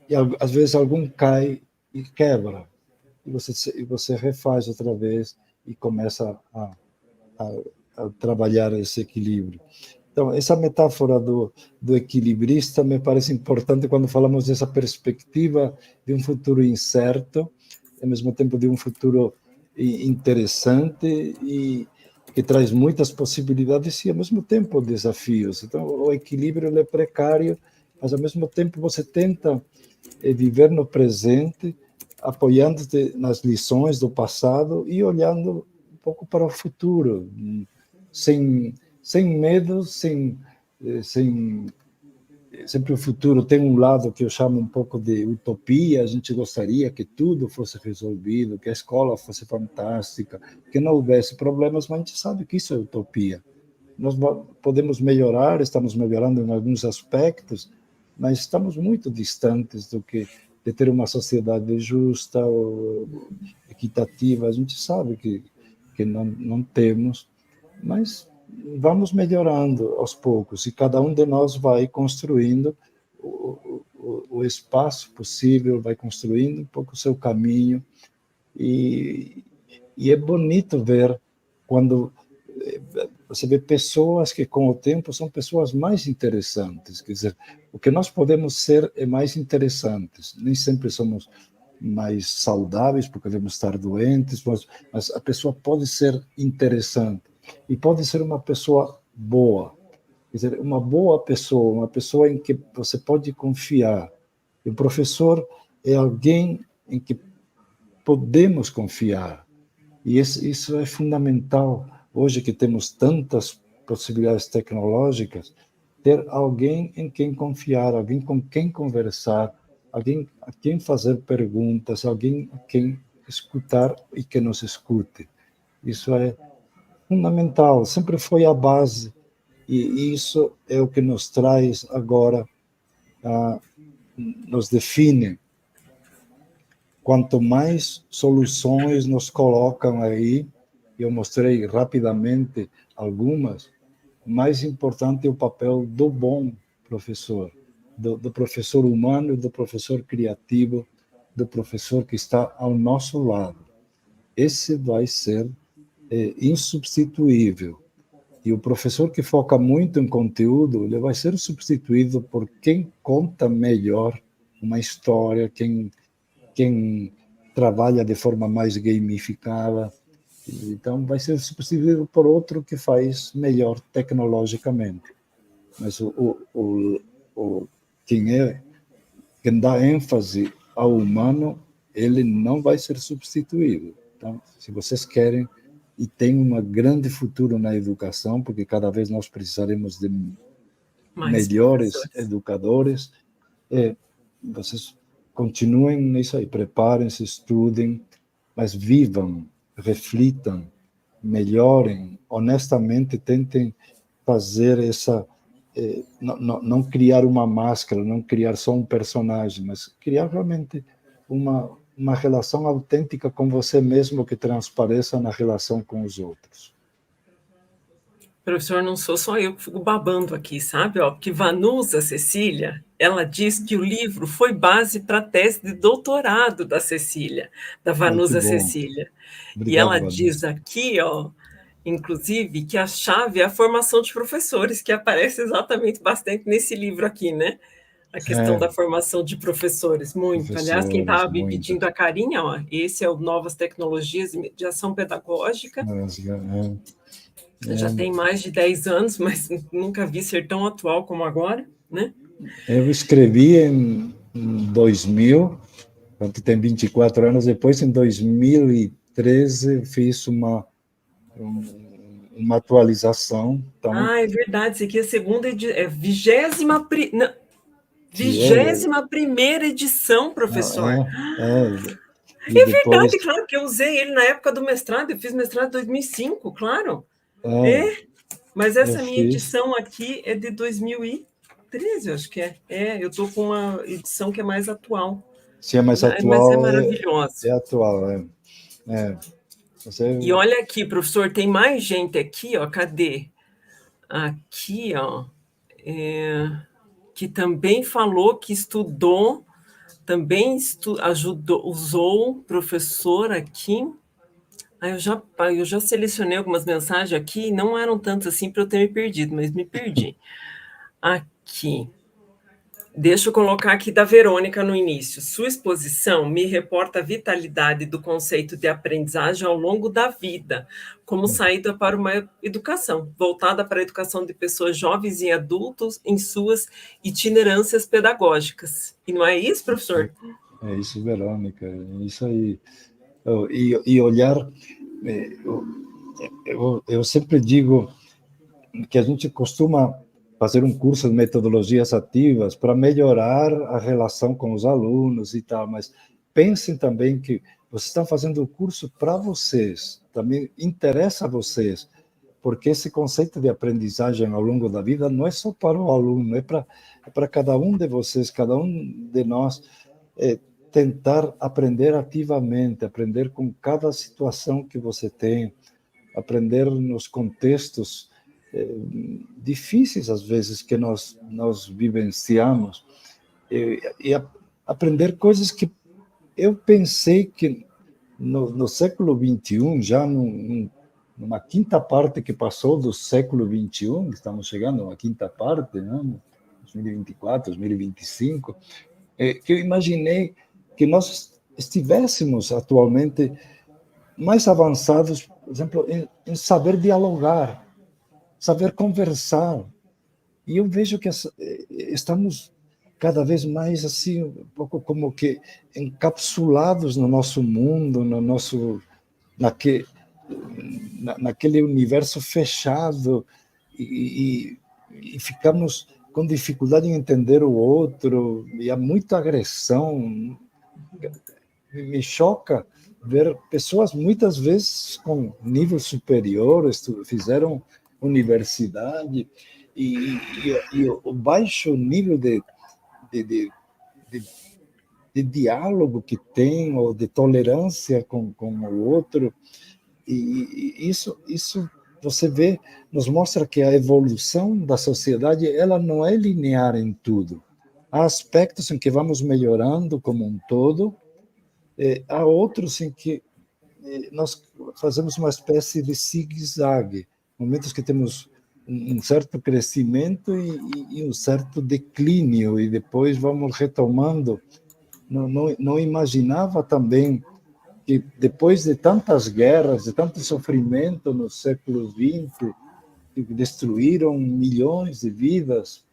E às vezes algum cai e quebra. E você refaz outra vez e começa a trabalhar esse equilíbrio. Então, essa metáfora do equilibrista me parece importante quando falamos dessa perspectiva de um futuro incerto, ao mesmo tempo de um futuro interessante e que traz muitas possibilidades e, ao mesmo tempo, desafios. Então, o equilíbrio é precário, mas, ao mesmo tempo, você tenta viver no presente, apoiando-te nas lições do passado e olhando um pouco para o futuro, sem medo, sempre o futuro tem um lado que eu chamo um pouco de utopia. A gente gostaria que tudo fosse resolvido, que a escola fosse fantástica, que não houvesse problemas, mas a gente sabe que isso é utopia. Nós podemos melhorar, estamos melhorando em alguns aspectos, mas estamos muito distantes de ter uma sociedade justa ou equitativa. A gente sabe que não temos, mas vamos melhorando aos poucos e cada um de nós vai construindo o espaço possível, vai construindo um pouco o seu caminho e é bonito ver quando você vê pessoas que com o tempo são pessoas mais interessantes. Quer dizer, o que nós podemos ser é mais interessantes. Nem sempre somos mais saudáveis, porque devemos estar doentes, mas a pessoa pode ser interessante e pode ser uma pessoa boa. Quer dizer, uma boa pessoa, uma pessoa em que você pode confiar. E o professor é alguém em que podemos confiar. E isso é fundamental. Hoje que temos tantas possibilidades tecnológicas, ter alguém em quem confiar, alguém com quem conversar, alguém a quem fazer perguntas, alguém a quem escutar e que nos escute. Isso é fundamental, sempre foi a base, e isso é o que nos traz agora, nos define. Quanto mais soluções nos colocam aí, eu mostrei rapidamente algumas, mais importante é o papel do bom professor, do professor humano, do professor criativo, do professor que está ao nosso lado. Esse vai ser insubstituível. E o professor que foca muito em conteúdo, ele vai ser substituído por quem conta melhor uma história, quem trabalha de forma mais gamificada. Então, vai ser substituído por outro que faz melhor tecnologicamente. Mas quem dá ênfase ao humano, ele não vai ser substituído. Então, se vocês querem e tem um grande futuro na educação, porque cada vez nós precisaremos de melhores educadores, vocês continuem nisso aí, preparem-se, estudem, mas vivam, reflitam, melhorem, honestamente tentem fazer não criar uma máscara, não criar só um personagem, mas criar realmente uma relação autêntica com você mesmo que transpareça na relação com os outros. Professor, não sou só eu que fico babando aqui, sabe? Porque Vanusa Cecília, ela diz que o livro foi base para a tese de doutorado da Cecília, da Vanusa Cecília. Obrigado, e ela Vanusa. diz aqui, inclusive, que a chave é a formação de professores, que aparece exatamente bastante nesse livro aqui, né? A questão da formação de professores, muito. Aliás, quem estava me pedindo a carinha, esse é o Novas Tecnologias de Ação Pedagógica. Já tem mais de 10 anos, mas nunca vi ser tão atual como agora, né? Eu escrevi em 2000, quando tem 24 anos, depois em 2013 fiz uma atualização. Então, é verdade, isso aqui é a segunda edição, é 21ª edição, professor. É verdade, claro que eu usei ele na época do mestrado, eu fiz mestrado em 2005, claro. Mas essa minha edição aqui é de 2013, eu acho que é. Eu estou com uma edição que é mais atual. Se é mais atual, mas é maravilhosa. É atual, E olha aqui, professor, tem mais gente aqui, cadê? Aqui, que também falou que estudou, também ajudou, usou professor aqui. Eu já selecionei algumas mensagens aqui, não eram tantas assim para eu ter me perdido, mas me perdi. Aqui. Deixa eu colocar aqui da Verônica no início. Sua exposição me reporta a vitalidade do conceito de aprendizagem ao longo da vida, como saída para uma educação, voltada para a educação de pessoas jovens e adultos em suas itinerâncias pedagógicas. E não é isso, professor? É isso, Verônica, é isso aí. E olhar, eu sempre digo que a gente costuma fazer um curso de metodologias ativas para melhorar a relação com os alunos e tal, mas pensem também que vocês estão fazendo o curso para vocês, também interessa a vocês, porque esse conceito de aprendizagem ao longo da vida não é só para o aluno, é para cada um de vocês, cada um de nós, tentar aprender ativamente, aprender com cada situação que você tem, aprender nos contextos difíceis, às vezes, que nós vivenciamos, e aprender coisas que eu pensei que no século XXI, já numa quinta parte que passou do século XXI, estamos chegando a uma quinta parte, né? 2024, 2025, que eu imaginei que nós estivéssemos atualmente mais avançados, por exemplo, em saber dialogar, saber conversar. E eu vejo que estamos cada vez mais assim, um pouco como que encapsulados no nosso mundo, no nosso naquele universo fechado e ficamos com dificuldade em entender o outro, e há muita agressão. Me choca ver pessoas, muitas vezes, com nível superior, fizeram universidade, e o baixo nível de, de, de, de diálogo que tem, ou de tolerância com o outro, e isso você vê, nos mostra que a evolução da sociedade ela não é linear em tudo. Há aspectos em que vamos melhorando como um todo, há outros em que nós fazemos uma espécie de zigue-zague, momentos que temos um certo crescimento e um certo declínio, e depois vamos retomando. Não imaginava também que depois de tantas guerras, de tanto sofrimento no século XX, que destruíram milhões de vidas,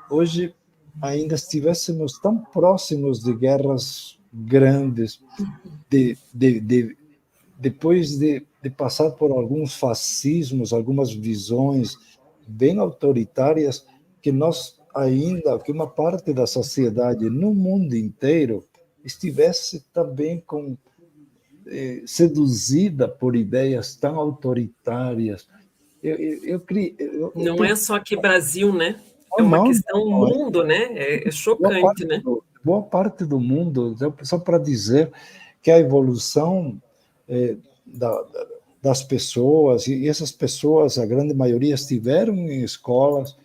hoje ainda estivéssemos tão próximos de guerras grandes, depois de passar por alguns fascismos, algumas visões bem autoritárias, que nós ainda, que uma parte da sociedade no mundo inteiro estivesse também seduzida por ideias tão autoritárias. Não é só aqui Brasil, né? É uma não, questão mundo, né? É chocante, né? Boa parte do mundo, só para dizer que a evolução das pessoas, e essas pessoas, a grande maioria, estiveram em escolas,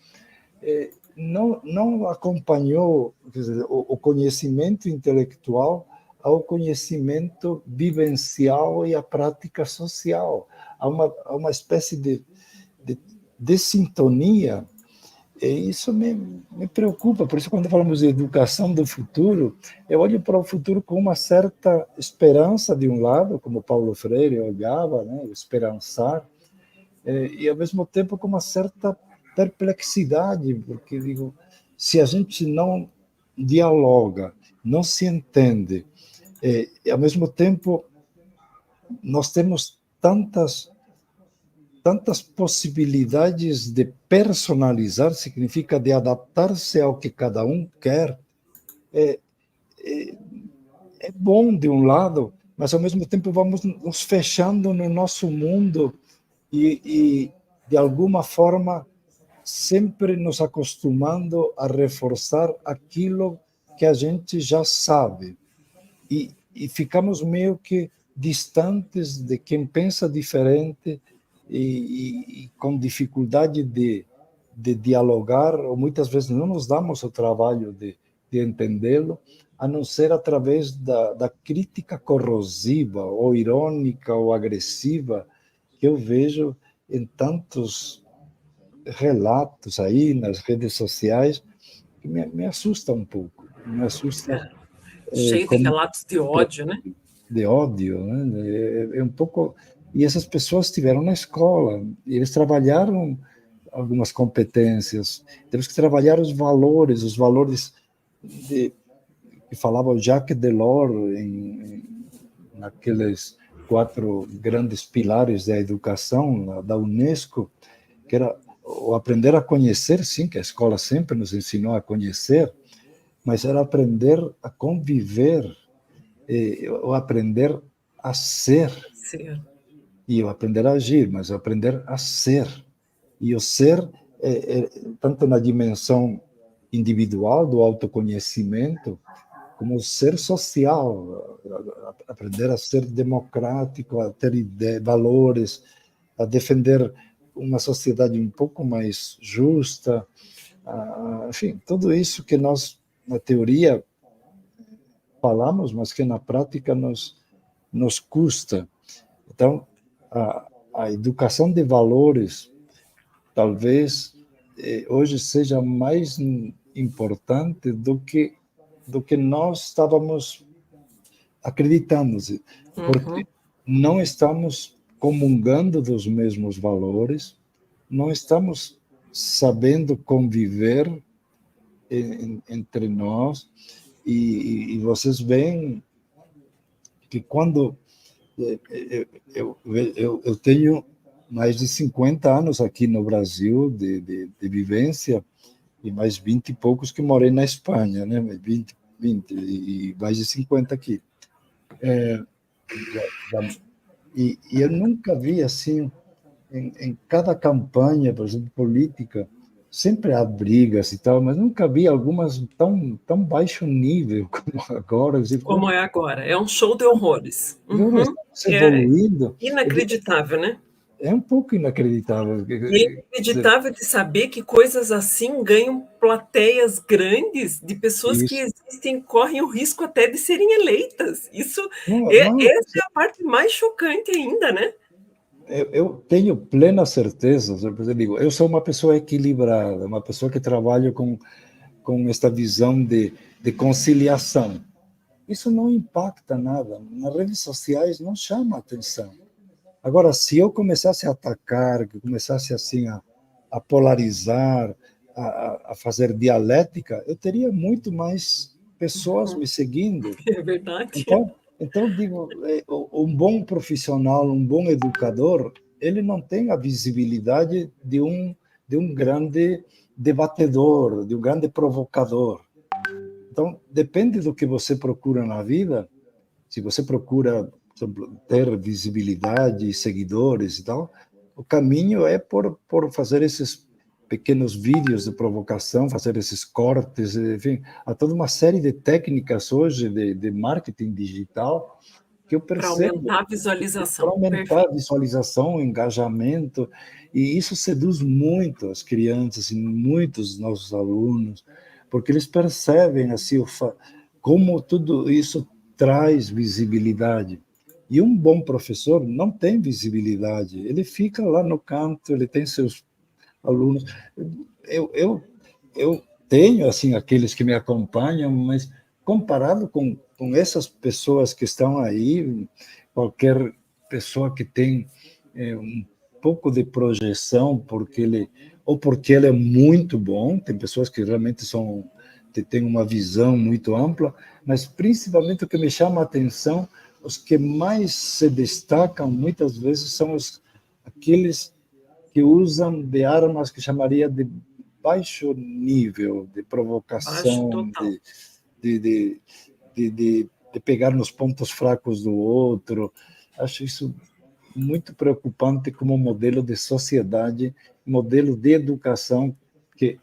não acompanhou, quer dizer, o conhecimento intelectual ao conhecimento vivencial e à prática social. Há uma espécie de sintonia. E isso me preocupa. Por isso, quando falamos de educação do futuro, eu olho para o futuro com uma certa esperança, de um lado, como Paulo Freire olhava, né, esperançar, e, ao mesmo tempo, com uma certa perplexidade, porque, digo, se a gente não dialoga, não se entende, e, ao mesmo tempo, nós temos tantas possibilidades de personalizar, significa de adaptar-se ao que cada um quer. É bom de um lado, mas ao mesmo tempo vamos nos fechando no nosso mundo e de alguma forma sempre nos acostumando a reforçar aquilo que a gente já sabe, e ficamos meio que distantes de quem pensa diferente, e com dificuldade de dialogar, ou muitas vezes não nos damos o trabalho de entendê-lo, a não ser através da crítica corrosiva, ou irônica, ou agressiva, que eu vejo em tantos relatos aí nas redes sociais, que me assusta um pouco, me assusta. Cheio de Como relatos de ódio, né? de ódio, né? Um pouco. E essas pessoas estiveram na escola, e eles trabalharam algumas competências. Temos que trabalhar os valores que falava o Jacques Delors naqueles 4 grandes pilares da educação da Unesco, que era o aprender a conhecer, sim, que a escola sempre nos ensinou a conhecer, mas era aprender a conviver, o aprender a ser. Sim. E o aprender a agir, mas o aprender a ser. E o ser, tanto na dimensão individual, do autoconhecimento, como o ser social, aprender a ser democrático, a ter valores, a defender uma sociedade um pouco mais justa, enfim, tudo isso que nós, na teoria, falamos, mas que na prática nos custa. Então, a educação de valores talvez hoje seja mais importante do que nós estávamos acreditamos, porque Uhum. não estamos comungando dos mesmos valores, não estamos sabendo conviver entre nós, e vocês veem que quando eu tenho mais de 50 anos aqui no Brasil de vivência, e mais 20 e poucos que morei na Espanha, né? 20 e mais de 50 aqui. E eu nunca vi assim, em cada campanha, por exemplo, política, sempre há brigas e tal, mas nunca vi algumas tão baixo nível como agora. Como é agora. É um show de horrores. Agora Uhum. estamos É evoluindo. inacreditável, né? É um pouco inacreditável. E é inacreditável de saber que coisas assim ganham plateias grandes de pessoas que Isso. existem, correm o risco até de serem eleitas. Isso Não, não, essa é a parte mais chocante ainda, né? eu tenho plena certeza, eu digo, eu sou uma pessoa equilibrada, uma pessoa que trabalha com esta visão de conciliação. Isso não impacta nada. Nas redes sociais não chama atenção. Agora, se eu começasse a atacar, que começasse assim a polarizar, a fazer dialética, eu teria muito mais pessoas me seguindo. É verdade. Então digo, um bom profissional, um bom educador, ele não tem a visibilidade de um grande debatedor, de um grande provocador. Então, depende do que você procura na vida. Se você procura, por exemplo, ter visibilidade, seguidores e tal, o caminho é por fazer esses pequenos vídeos de provocação, fazer esses cortes, enfim, há toda uma série de técnicas hoje de marketing digital que eu Para percebo aumentar a para visualização. aumentar a Perfeito. visualização, o engajamento, e isso seduz muito as crianças e muitos dos nossos alunos, porque eles percebem assim como tudo isso traz visibilidade. E um bom professor não tem visibilidade, ele fica lá no canto, ele tem seus alunos. Eu, eu, eu tenho assim aqueles que me acompanham, mas comparado com essas pessoas que estão aí, qualquer pessoa que tem um pouco de projeção, porque ele é muito bom, tem pessoas que realmente têm uma visão muito ampla, mas principalmente o que me chama a atenção, os que mais se destacam muitas vezes são aqueles que usam de armas que chamaria de baixo nível, de Baixo provocação, total. de, de, de pegar nos pontos fracos do outro. Acho isso muito preocupante como modelo de sociedade, modelo de educação que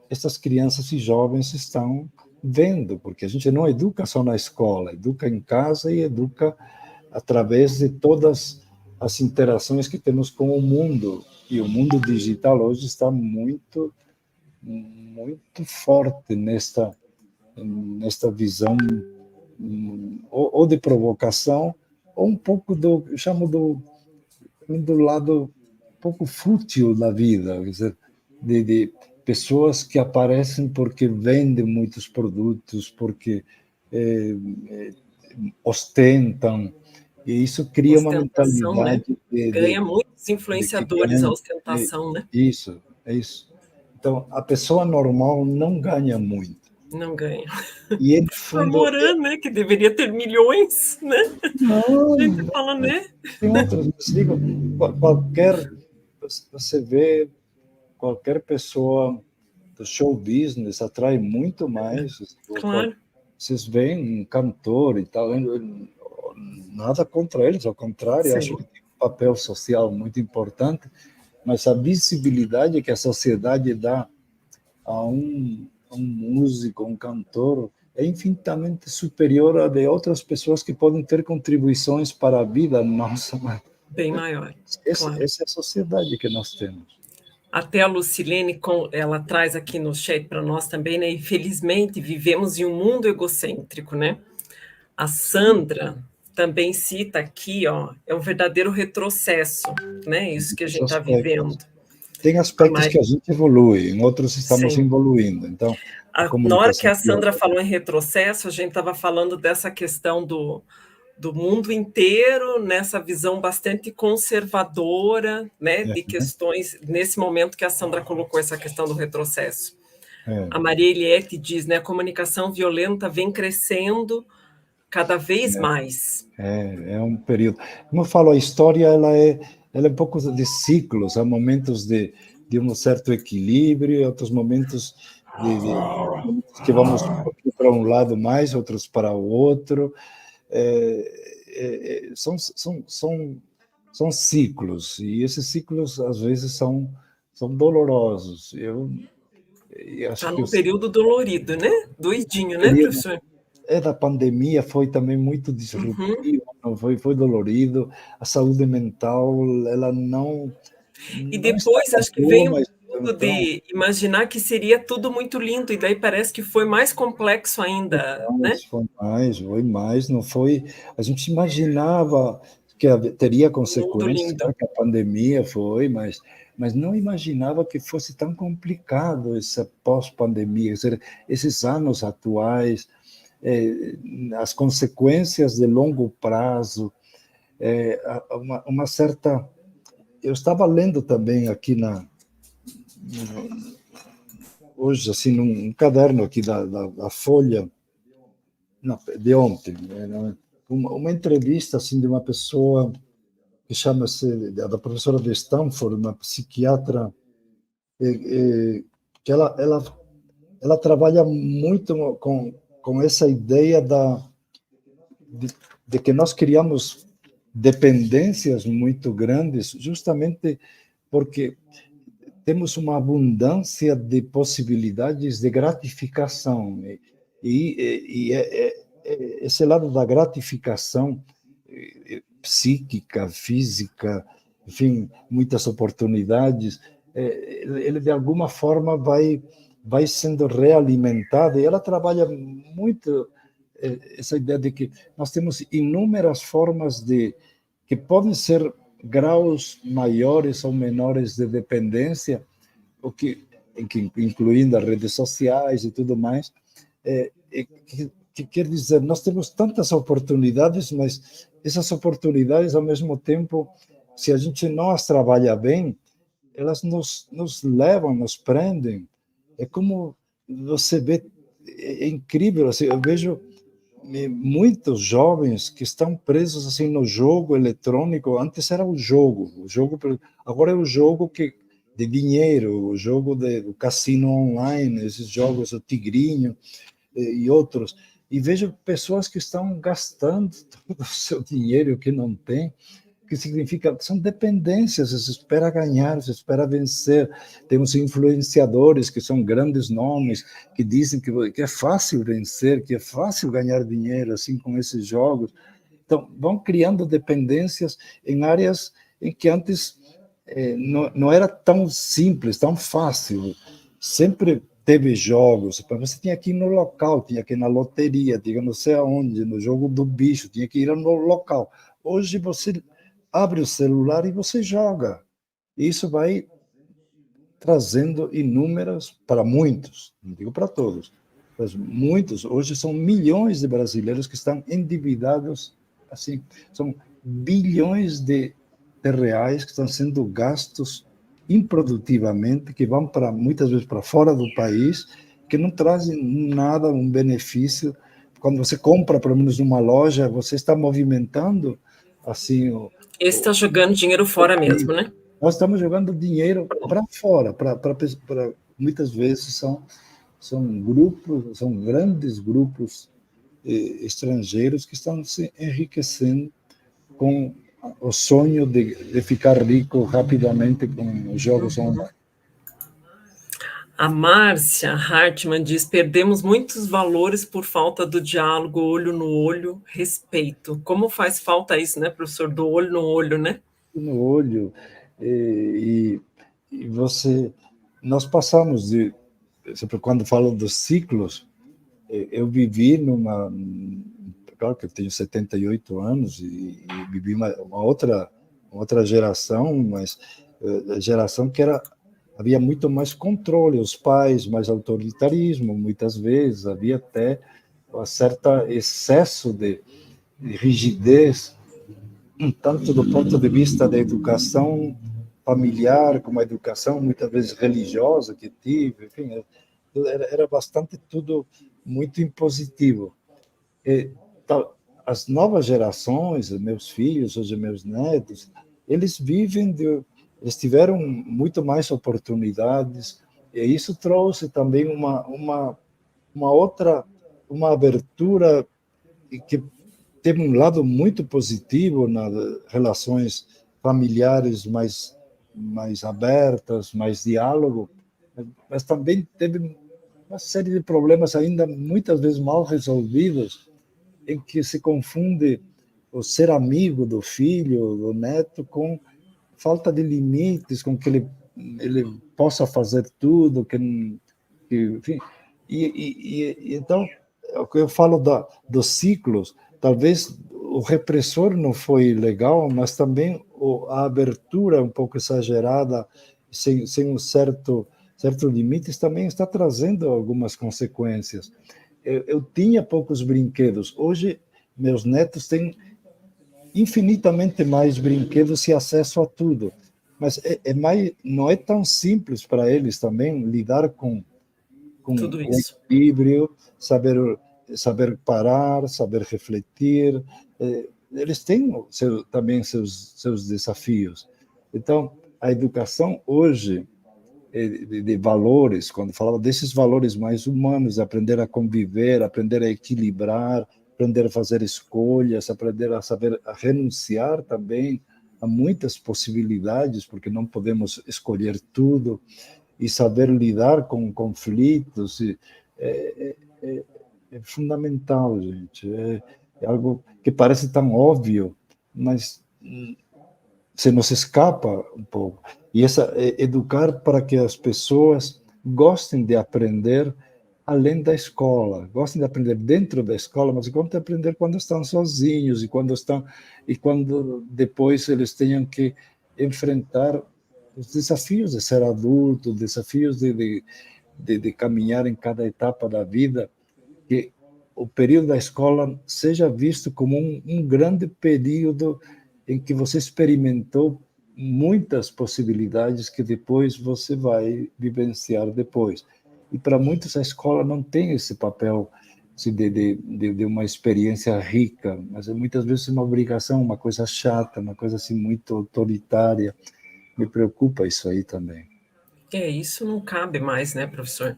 essas crianças e jovens estão vendo, porque a gente não educa só na escola, educa em casa e educa através de todas as interações que temos com o mundo. E o mundo digital hoje está muito, muito forte nesta visão ou de provocação, ou um pouco eu chamo do lado um pouco fútil da vida, quer dizer, de pessoas que aparecem porque vendem muitos produtos, porque ostentam, e isso cria uma Ostentação, né? mentalidade Ganha muitos de que influenciadores a ganha. ostentação, né? Isso, é isso. Então, a pessoa normal não ganha muito. Não ganha. E, no A fundo, Moran, né, que deveria ter milhões, né? A gente não, fala, né? tem outras. Mas digo, você vê qualquer pessoa do show business atrai muito mais. Claro. Vocês veem um cantor e tal, nada contra eles, ao contrário, acho Sim. que tem um papel social muito importante, mas a visibilidade que a sociedade dá a um músico, a um cantor, é infinitamente superior à de outras pessoas que podem ter contribuições para a vida nossa. Bem maior, claro. Essa é a sociedade que nós temos. Até a Lucilene, ela traz aqui no chat para nós também, né? Infelizmente, vivemos em um mundo egocêntrico, né? A Sandra também cita aqui, ó, é um verdadeiro retrocesso, né? Isso que a gente está vivendo. tem aspectos que a gente evolui, em outros estamos Sim. evoluindo. Então, Na hora que a Sandra falou em retrocesso, a gente estava falando dessa questão do mundo inteiro, nessa visão bastante conservadora, né, de questões, nesse momento que a Sandra colocou essa questão do retrocesso. A Maria Eliette diz, né, a comunicação violenta vem crescendo cada vez mais. É um período. Como eu falo, a história ela é um pouco de ciclos, há momentos de um certo equilíbrio, outros momentos que vamos para um lado mais, outros para o outro. São ciclos, e esses ciclos às vezes são dolorosos. Eu acho Está que num período dolorido, né? Doidinho, né, professor? da pandemia foi também muito disruptivo, foi dolorido. A saúde mental, ela E não depois estava acho que boa, veio um mas pouco então, de imaginar que seria tudo muito lindo, e daí parece que foi mais complexo ainda, né? foi mais, não foi. A gente imaginava que teria Mundo consequências, lindo. claro que a pandemia foi, mas não imaginava que fosse tão complicado essa pós-pandemia, esses anos atuais, as consequências de longo prazo, uma certa. Eu estava lendo também aqui hoje, assim, num caderno aqui da Folha, de ontem, né, uma entrevista assim de uma pessoa que chama-se, da professora de Stanford, uma psiquiatra, que ela trabalha muito com essa ideia de que nós criamos dependências muito grandes, justamente porque temos uma abundância de possibilidades de gratificação. Esse lado da gratificação psíquica, física, enfim, muitas oportunidades, ele de alguma forma vai sendo realimentado, e ela trabalha muito essa ideia de que nós temos inúmeras formas que podem ser graus maiores ou menores de dependência, incluindo as redes sociais e tudo mais, que quer dizer, nós temos tantas oportunidades, mas essas oportunidades, ao mesmo tempo, se a gente não as trabalha bem, elas nos levam, nos prendem. É como você vê, é incrível, assim, eu vejo muitos jovens que estão presos assim no jogo eletrônico. Antes era o jogo, agora é o jogo de dinheiro, o jogo do cassino online, esses jogos, o Tigrinho e outros. E vejo pessoas que estão gastando todo o seu dinheiro que não tem, que significa, são dependências, você espera ganhar, você espera vencer. Temos influenciadores que são grandes nomes, que dizem que é fácil vencer, que é fácil ganhar dinheiro, assim, com esses jogos. Então, vão criando dependências em áreas em que antes não era tão simples, tão fácil. Sempre teve jogos, você tinha que ir no local, tinha que ir na loteria, tinha não sei aonde, no jogo do bicho, tinha que ir no local. Hoje você abre o celular e você joga. Isso vai trazendo inúmeras, para muitos, não digo para todos, mas muitos, hoje são milhões de brasileiros que estão endividados, assim, são bilhões de reais que estão sendo gastos improdutivamente, que vão muitas vezes para fora do país, que não trazem nada, um benefício. Quando você compra, pelo menos numa loja, você está movimentando assim Esse está jogando dinheiro fora mesmo, né? nós estamos jogando dinheiro para fora, muitas vezes são grupos, são grandes grupos estrangeiros que estão se enriquecendo com o sonho de ficar rico rapidamente com os jogos online. A Márcia Hartmann diz: perdemos muitos valores por falta do diálogo, olho no olho, respeito. Como faz falta isso, né, professor? Do olho no olho, né? No olho. Nós passamos quando falo dos ciclos, eu vivi claro que eu tenho 78 anos e vivi uma outra geração, mas a geração que era havia muito mais controle, os pais, mais autoritarismo, muitas vezes, havia até um certo excesso de rigidez, tanto do ponto de vista da educação familiar, como a educação muitas vezes religiosa que tive, enfim, era bastante tudo muito impositivo. E, as novas gerações, meus filhos, hoje meus netos, eles eles tiveram muito mais oportunidades, e isso trouxe também uma abertura que teve um lado muito positivo nas relações familiares mais abertas, mais diálogo, mas também teve uma série de problemas ainda muitas vezes mal resolvidos, em que se confunde o ser amigo do filho, do neto, com falta de limites, com que ele possa fazer tudo, enfim. Então, o que eu falo dos ciclos, talvez o repressor não foi legal, mas também a abertura um pouco exagerada, sem um certo limites, também está trazendo algumas consequências. Eu tinha poucos brinquedos, hoje meus netos têm infinitamente mais brinquedos e acesso a tudo, mas não é tão simples para eles também lidar com tudo o isso. equilíbrio, saber parar, saber refletir. Eles têm também seus desafios. Então, a educação hoje, de valores, quando falava desses valores mais humanos, aprender a conviver, aprender a equilibrar, aprender a fazer escolhas, aprender a saber a renunciar também a muitas possibilidades, porque não podemos escolher tudo, e saber lidar com conflitos é fundamental, gente. É algo que parece tão óbvio, mas se nos escapa um pouco. E educar para que as pessoas gostem de aprender além da escola, gostem de aprender dentro da escola, mas gostem de aprender quando estão sozinhos e quando depois eles tenham que enfrentar os desafios de ser adulto, desafios de caminhar em cada etapa da vida, que o período da escola seja visto como um grande período em que você experimentou muitas possibilidades que depois você vai vivenciar depois. E para muitos a escola não tem esse papel assim, de uma experiência rica, mas muitas vezes é uma obrigação, uma coisa chata, uma coisa assim muito autoritária. Me preocupa isso aí também. Isso não cabe mais, né, professor?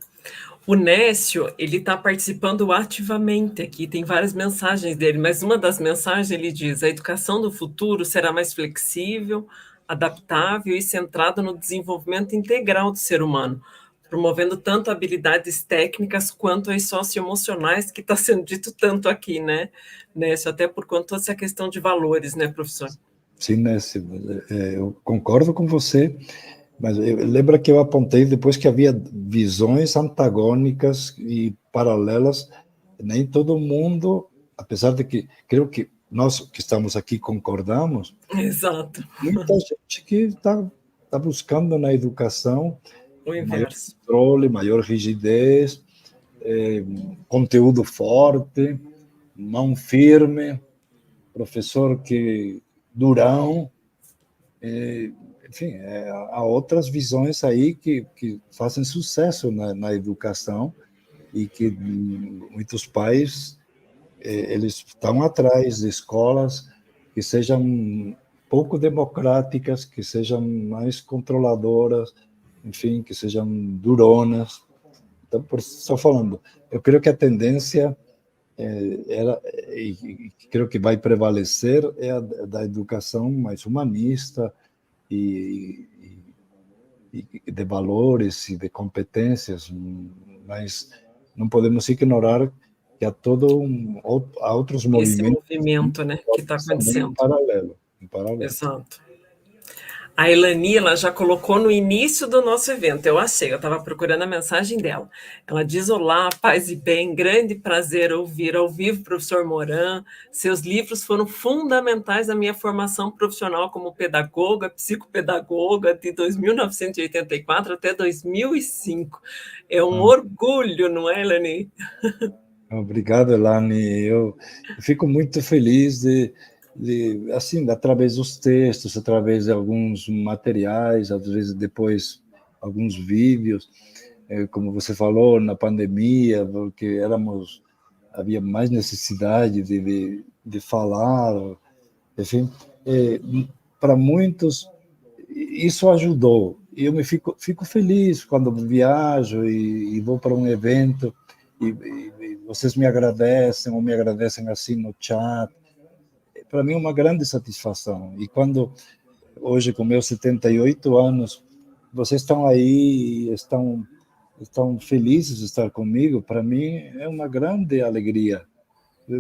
O Nécio, ele está participando ativamente aqui, tem várias mensagens dele, mas uma das mensagens ele diz: a educação do futuro será mais flexível, adaptável e centrada no desenvolvimento integral do ser humano, promovendo tanto habilidades técnicas quanto as socioemocionais, que está sendo dito tanto aqui, né, Nécio? Até por conta dessa questão de valores, né, professor? Sim, Nécio, eu concordo com você. Mas lembra que eu apontei depois que havia visões antagônicas e paralelas, nem todo mundo, apesar de que creio que nós que estamos aqui concordamos, Exato. muita gente que está buscando na educação O maior inverso. controle, maior rigidez, conteúdo forte, mão firme, professor que durão, enfim, há outras visões aí que fazem sucesso na educação e que muitos pais eles estão atrás de escolas que sejam pouco democráticas, que sejam mais controladoras, enfim, que sejam duronas. Então, por isso estou falando, eu creio que a tendência e creio que vai prevalecer é a da educação mais humanista, e de valores e de competências, mas não podemos ignorar que há há outros Esse movimentos movimento, né, que está também acontecendo. em paralelo. Exato. A Elani, ela já colocou no início do nosso evento, eu achei, eu estava procurando a mensagem dela. Ela diz: olá, paz e bem, grande prazer ouvir ao vivo, professor Moran. Seus livros foram fundamentais na minha formação profissional como pedagoga, psicopedagoga, de 1984 até 2005. É um Ah, orgulho, não é, Elani? obrigado, Elane. Eu fico muito feliz assim, através dos textos, através de alguns materiais, às vezes depois alguns vídeos, como você falou, na pandemia, porque havia mais necessidade de falar, enfim, é, para muitos isso ajudou. E eu fico feliz quando viajo e vou para um evento e vocês me agradecem ou me agradecem assim no chat. Para mim é uma grande satisfação. E quando hoje com meus 78 anos vocês estão aí, estão felizes de estar comigo, para mim é uma grande alegria,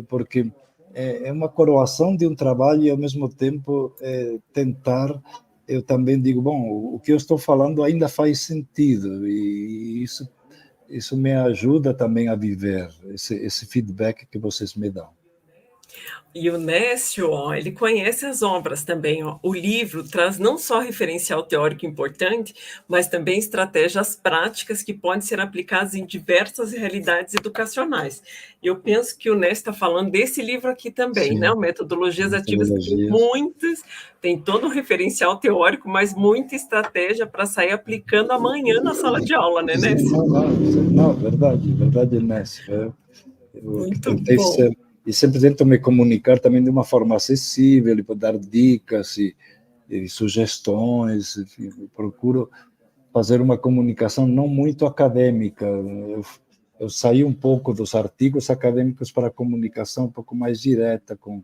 porque é uma coroação de um trabalho e, ao mesmo tempo, tentar. Eu também digo, bom, o que eu estou falando ainda faz sentido, e isso me ajuda também a viver, esse feedback que vocês me dão. E o Nécio, ó, ele conhece as obras também. Ó. O livro traz não só referencial teórico importante, mas também estratégias práticas que podem ser aplicadas em diversas realidades educacionais. E eu penso que o Nécio está falando desse livro aqui também, né? Sim, O Metodologias Ativas, que tem metodologias. muitas, tem todo um referencial teórico, mas muita estratégia para sair aplicando amanhã na sala de aula, né, Nécio? Não, verdade, verdade, Inés. Eu que Muito tentei bom. ser, e sempre tento me comunicar também de uma forma acessível, e para dar dicas e sugestões, enfim, eu procuro fazer uma comunicação não muito acadêmica. Eu saí um pouco dos artigos acadêmicos para a comunicação um pouco mais direta com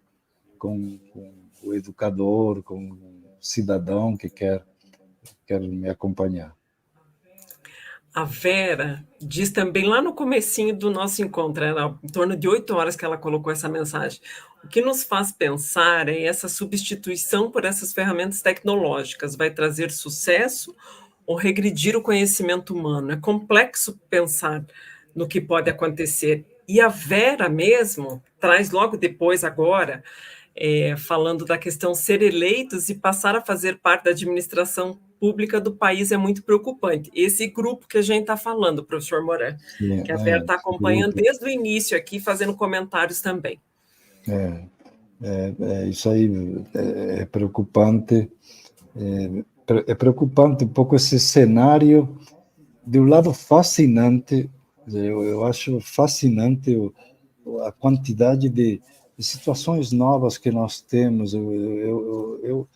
o educador, com o cidadão que quer me acompanhar. A Vera diz também lá no comecinho do nosso encontro, era em torno de 8 horas que ela colocou essa mensagem. O que nos faz pensar é essa substituição por essas ferramentas tecnológicas. Vai trazer sucesso ou regredir o conhecimento humano? É complexo pensar no que pode acontecer. E a Vera mesmo traz logo depois, agora, falando da questão ser eleitos e passar a fazer parte da administração pública do país é muito preocupante. Esse grupo que a gente está falando, professor Moran, Sim, que a Vera está esse acompanhando grupo. desde o início aqui, fazendo comentários também. É, isso aí é preocupante. É preocupante um pouco esse cenário. De um lado, fascinante. Eu acho fascinante a quantidade de situações novas que nós temos. Eu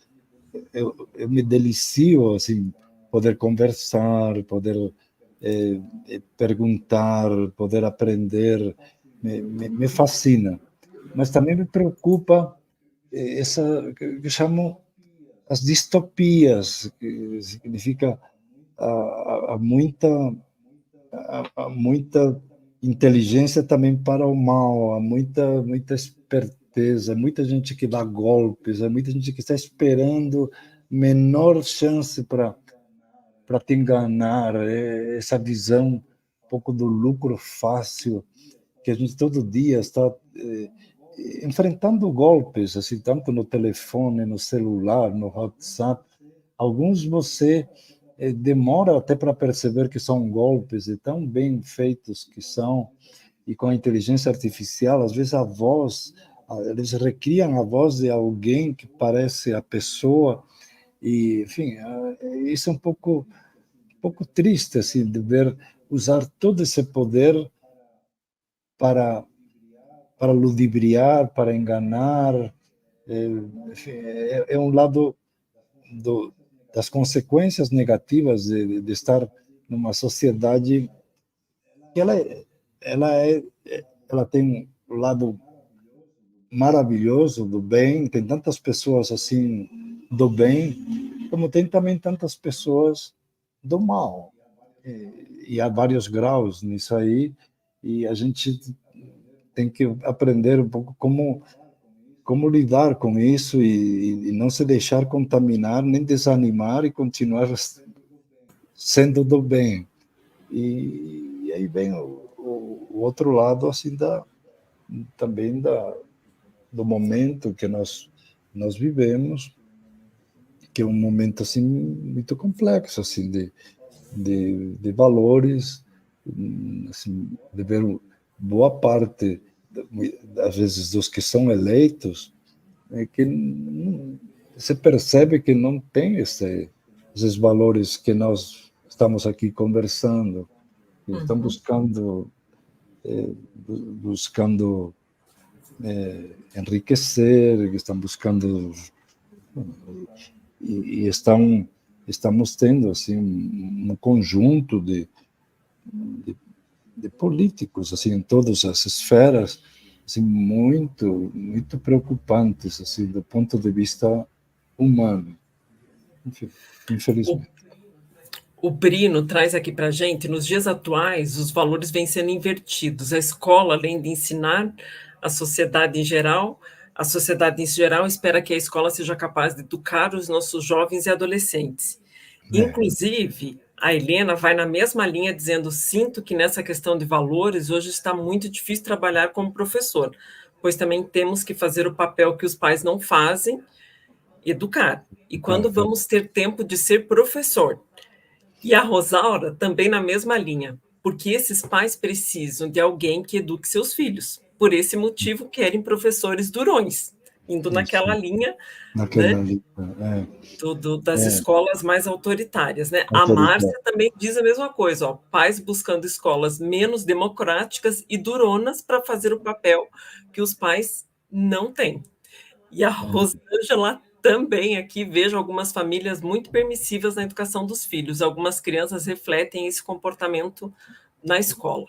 me delicio assim, poder conversar, poder perguntar, poder aprender. Me fascina. Mas também me preocupa essa que eu chamo as distopias, que significa há muita inteligência também para o mal, há muita esperteza, muita gente que dá golpes, há muita gente que está esperando menor chance para te enganar, essa visão um pouco do lucro fácil, que a gente todo dia está enfrentando golpes, assim, tanto no telefone, no celular, no WhatsApp. Alguns você demora até para perceber que são golpes, e tão bem feitos que são, e com a inteligência artificial, às vezes a voz, eles recriam a voz de alguém que parece a pessoa, e, enfim, isso é um pouco triste, assim, de ver usar todo esse poder para ludibriar, para enganar. Enfim, um lado das consequências negativas de estar numa sociedade que ela é, ela tem um lado maravilhoso do bem, tem tantas pessoas assim do bem, como tem também tantas pessoas do mal. E há vários graus nisso aí, e a gente tem que aprender um pouco como lidar com isso e não se deixar contaminar, nem desanimar e continuar sendo do bem. E aí vem o outro lado assim também do momento que nós vivemos, que é um momento assim muito complexo assim de valores, assim, de ver boa parte às vezes dos que são eleitos, que se percebe que não tem esses valores que nós estamos aqui conversando, que estão buscando enriquecer, que estão buscando e estamos tendo assim um conjunto de políticos assim em todas as esferas assim muito preocupantes assim do ponto de vista humano. Enfim, infelizmente. O Brino traz aqui para a gente, nos dias atuais, os valores vêm sendo invertidos. A escola, além de ensinar a sociedade em geral espera que a escola seja capaz de educar os nossos jovens e adolescentes. Inclusive, a Helena vai na mesma linha, dizendo: sinto que nessa questão de valores, hoje está muito difícil trabalhar como professor, pois também temos que fazer o papel que os pais não fazem, educar. E quando vamos ter tempo de ser professor? E a Rosaura também na mesma linha, porque esses pais precisam de alguém que eduque seus filhos. Por esse motivo, querem professores durões, indo naquela linha, né, das escolas mais autoritárias. Né? A Márcia também diz a mesma coisa, ó, pais buscando escolas menos democráticas e duronas para fazer o papel que os pais não têm. E a Rosângela também aqui vejo algumas famílias muito permissivas na educação dos filhos. Algumas crianças refletem esse comportamento na escola.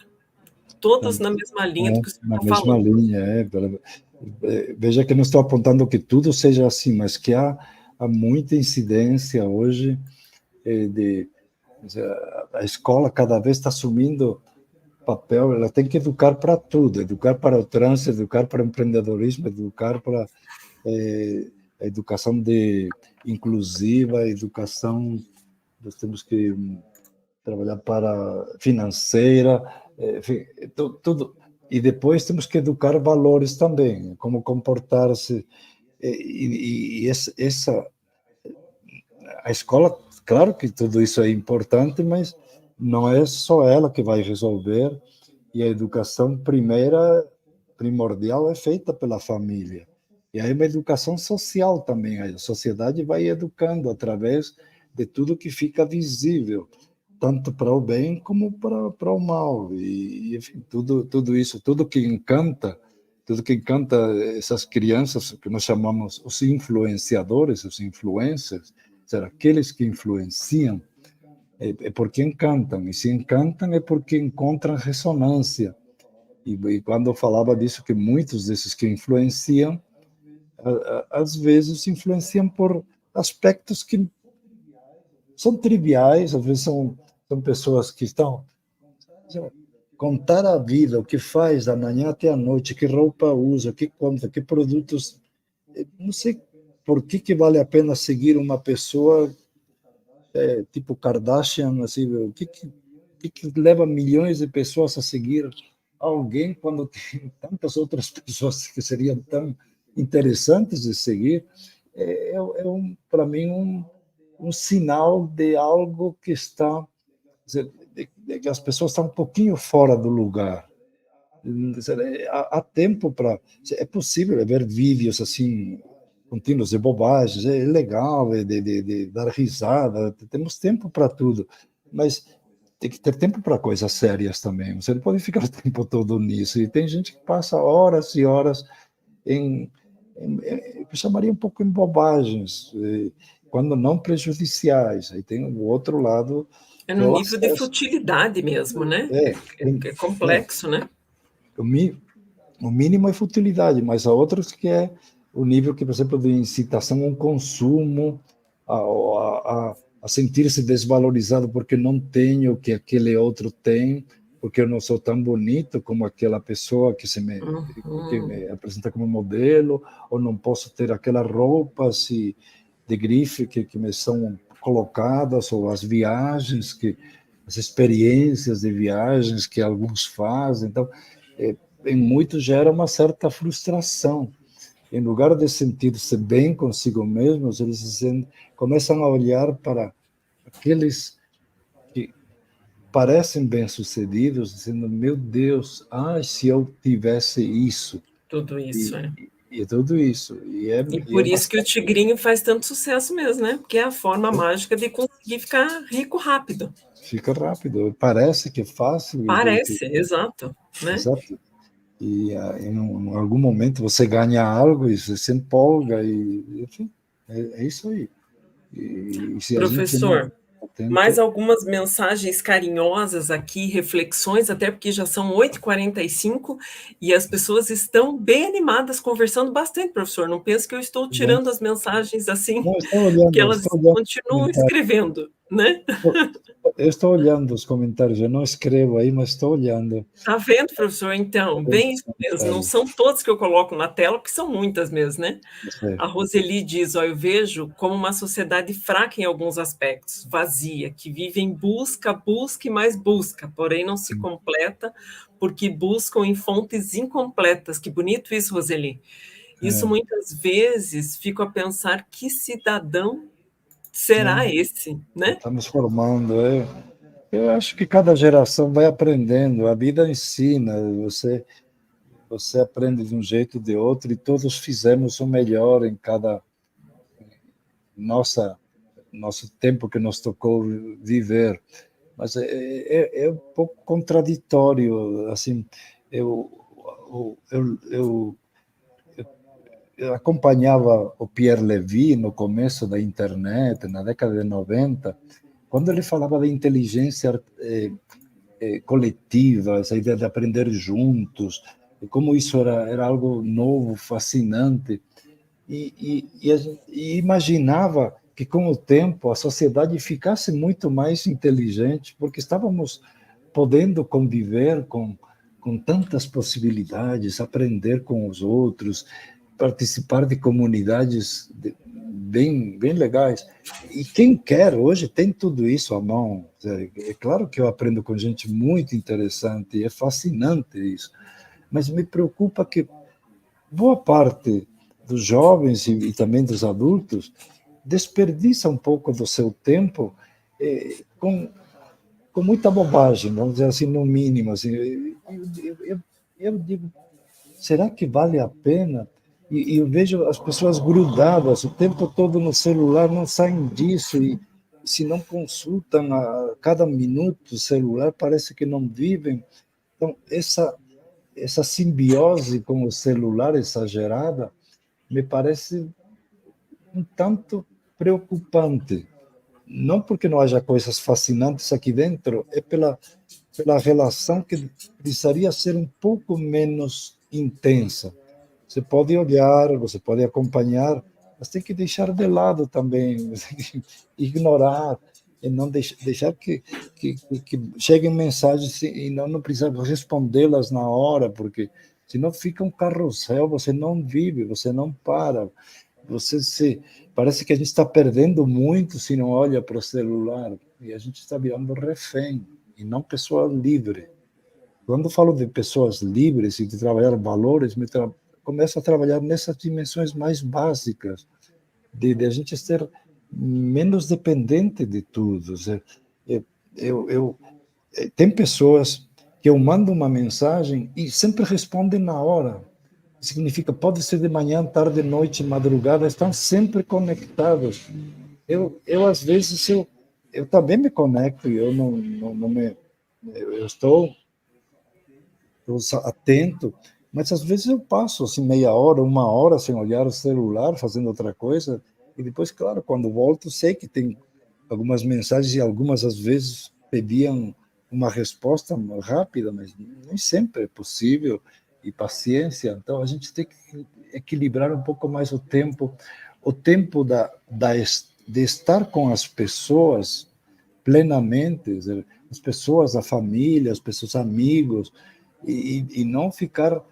Todos na mesma linha do que você está falando. Na mesma linha, veja que não estou apontando que tudo seja assim, mas que há muita incidência hoje a escola cada vez está assumindo papel, ela tem que educar para tudo, educar para o trânsito, educar para o empreendedorismo, educar para a educação inclusiva, a educação, nós temos que trabalhar para financeira, enfim, tudo. E depois temos que educar valores também, como comportar-se. A escola, claro que tudo isso é importante, mas não é só ela que vai resolver, e a educação primordial é feita pela família. E aí uma educação social também, a sociedade vai educando através de tudo que fica visível, tanto para o bem como para o mal, e enfim, tudo isso, tudo que encanta essas crianças que nós chamamos os influenciadores, os influencers, será aqueles que influenciam, é porque encantam, e se encantam é porque encontram ressonância. E quando eu falava disso, que muitos desses que influenciam, às vezes influenciam por aspectos que são triviais, às vezes são pessoas que estão contar a vida, o que faz da manhã até a noite, que roupa usa, o que compra, que produtos. Não sei por que vale a pena seguir uma pessoa tipo Kardashian, assim, o que leva milhões de pessoas a seguir alguém quando tem tantas outras pessoas que seriam tão interessantes de seguir? Para mim, um sinal de algo que está, de que as pessoas estão um pouquinho fora do lugar. Há tempo para... É possível ver vídeos assim, contínuos de bobagens, é legal, de dar risada, temos tempo para tudo, mas tem que ter tempo para coisas sérias também, você não pode ficar o tempo todo nisso, e tem gente que passa horas e horas eu chamaria um pouco em bobagens, quando não prejudiciais. Aí tem o outro lado. É no nível de futilidade mesmo, né? É complexo, né? O mínimo é futilidade, mas há outros que é o nível que, por exemplo, de incitação ao consumo, a sentir-se desvalorizado porque não tem o que aquele outro tem. porque eu não sou tão bonito como aquela pessoa que me apresenta como modelo, ou não posso ter aquelas roupas de grife que me são colocadas, ou as viagens, as experiências de viagens que alguns fazem. Então, em muito gera uma certa frustração. Em lugar de sentir-se bem consigo mesmos, eles começam a olhar para aqueles que parecem bem-sucedidos, dizendo, meu Deus, se eu tivesse isso. Tudo isso, E tudo isso. E por isso que o Tigrinho faz tanto sucesso mesmo, né? Porque é a forma mágica de conseguir ficar rico rápido. Fica rápido, parece que é fácil. Parece, exato. Né? Exato. E em algum momento você ganha algo e você se empolga, e enfim, é isso aí. E se Professor, atento... mais algumas mensagens carinhosas aqui, reflexões, até porque já são 8h45 e as pessoas estão bem animadas, conversando bastante, professor. Não penso que eu estou tirando as mensagens assim, não, estou olhando, que elas continuam escrevendo, né? Eu estou olhando os comentários, eu não escrevo aí, mas estou olhando. Tá vendo, professor? Então, bem isso mesmo. Não são todos que eu coloco na tela, porque são muitas mesmo, né? A Roseli diz, eu vejo como uma sociedade fraca em alguns aspectos, vazia, que vive em busca e mais busca, porém não se completa, porque buscam em fontes incompletas. Que bonito isso, Roseli. Isso muitas vezes fico a pensar, que cidadão será esse, né? Estamos formando, eu acho que cada geração vai aprendendo, a vida ensina, você aprende de um jeito ou de outro, e todos fizemos o melhor em cada nosso tempo que nos tocou viver. Mas é um pouco contraditório, assim, eu acompanhava o Pierre Levy no começo da internet, na década de 90, quando ele falava da inteligência coletiva, essa ideia de aprender juntos, e como isso era algo novo, fascinante, e imaginava que com o tempo a sociedade ficasse muito mais inteligente, porque estávamos podendo conviver com tantas possibilidades, aprender com os outros, participar de comunidades bem legais. E quem quer hoje tem tudo isso à mão. É claro que eu aprendo com gente muito interessante, é fascinante isso, mas me preocupa que boa parte dos jovens e também dos adultos desperdiça um pouco do seu tempo com muita bobagem, vamos dizer assim, no mínimo. Assim, eu digo, será que vale a pena? E eu vejo as pessoas grudadas o tempo todo no celular, não saem disso, e se não consultam a cada minuto o celular, parece que não vivem. Então, essa simbiose com o celular exagerada me parece um tanto preocupante. Não porque não haja coisas fascinantes aqui dentro, é pela relação que precisaria ser um pouco menos intensa. Você pode olhar, você pode acompanhar, mas tem que deixar de lado também, ignorar, e não deixar que cheguem mensagens e não precisar respondê-las na hora, porque senão fica um carrossel, você não vive, você não para, parece que a gente está perdendo muito se não olha para o celular, e a gente está virando refém, e não pessoa livre. Quando falo de pessoas livres e de trabalhar valores, começo a trabalhar nessas dimensões mais básicas, de a gente ser menos dependente de tudo. Tem pessoas que eu mando uma mensagem e sempre respondem na hora. Significa, pode ser de manhã, tarde, noite, madrugada, estão sempre conectados. Eu às vezes, eu também me conecto, eu estou atento, mas às vezes eu passo assim meia hora, uma hora sem olhar o celular, fazendo outra coisa, e depois, claro, quando volto, sei que tem algumas mensagens e algumas às vezes pediam uma resposta rápida, mas nem sempre é possível, e paciência. Então a gente tem que equilibrar um pouco mais o tempo de estar com as pessoas plenamente, as pessoas, a família, as pessoas, amigos, e não ficar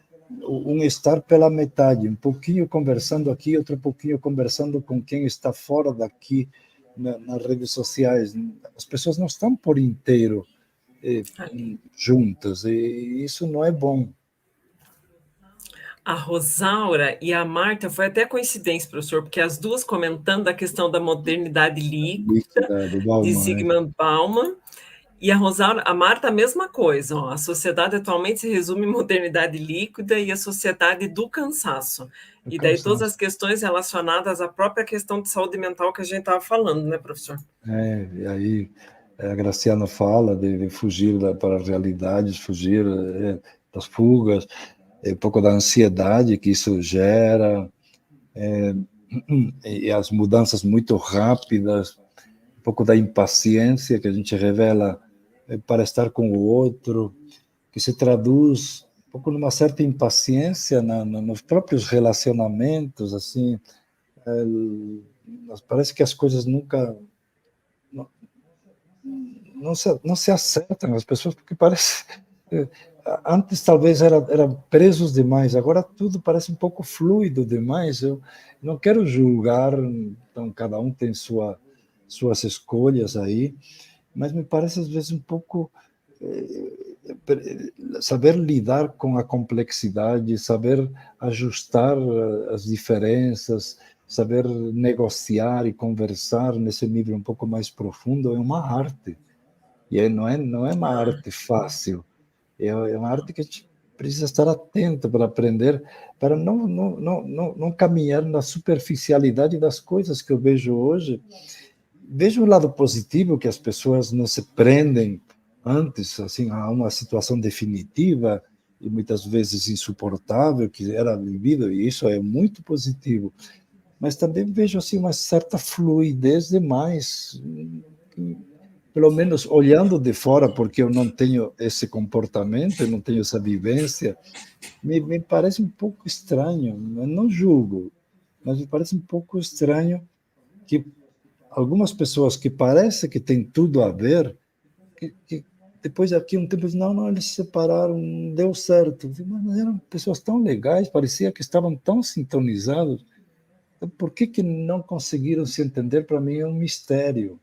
estar pela metade, um pouquinho conversando aqui, outro pouquinho conversando com quem está fora daqui nas redes sociais. As pessoas não estão por inteiro juntas, e isso não é bom. A Rosaura e a Marta, foi até coincidência, professor, porque as duas comentando da questão da modernidade líquida, de Zygmunt Bauman, e a Rosaura, a Marta, a mesma coisa. Ó, a sociedade atualmente se resume em modernidade líquida e a sociedade do cansaço. E daí todas as questões relacionadas à própria questão de saúde mental que a gente estava falando, né, professor? E aí a Graciana fala de fugir para as realidades, fugir das fugas, um pouco da ansiedade que isso gera, e as mudanças muito rápidas, um pouco da impaciência que a gente revela para estar com o outro, que se traduz um pouco numa certa impaciência nos próprios relacionamentos, assim, parece que as coisas nunca não se acertam, as pessoas, porque parece antes talvez era presos demais, agora tudo parece um pouco fluido demais. Eu não quero julgar, então cada um tem suas escolhas aí, mas me parece às vezes um pouco saber lidar com a complexidade, saber ajustar as diferenças, saber negociar e conversar nesse nível um pouco mais profundo é uma arte. E não é uma arte fácil, é uma arte que a gente precisa estar atento para aprender, para não caminhar na superficialidade das coisas que eu vejo hoje. Vejo o lado positivo, que as pessoas não se prendem antes assim, a uma situação definitiva e muitas vezes insuportável que era vivida, e isso é muito positivo. Mas também vejo assim, uma certa fluidez demais, pelo menos olhando de fora, porque eu não tenho esse comportamento, eu não tenho essa vivência, me parece um pouco estranho. Eu não julgo, mas me parece um pouco estranho que algumas pessoas que parece que tem tudo a ver, que depois daqui um tempo dizem, não, eles se separaram, não deu certo. Mas eram pessoas tão legais, parecia que estavam tão sintonizados. Então, por que não conseguiram se entender? Para mim é um mistério.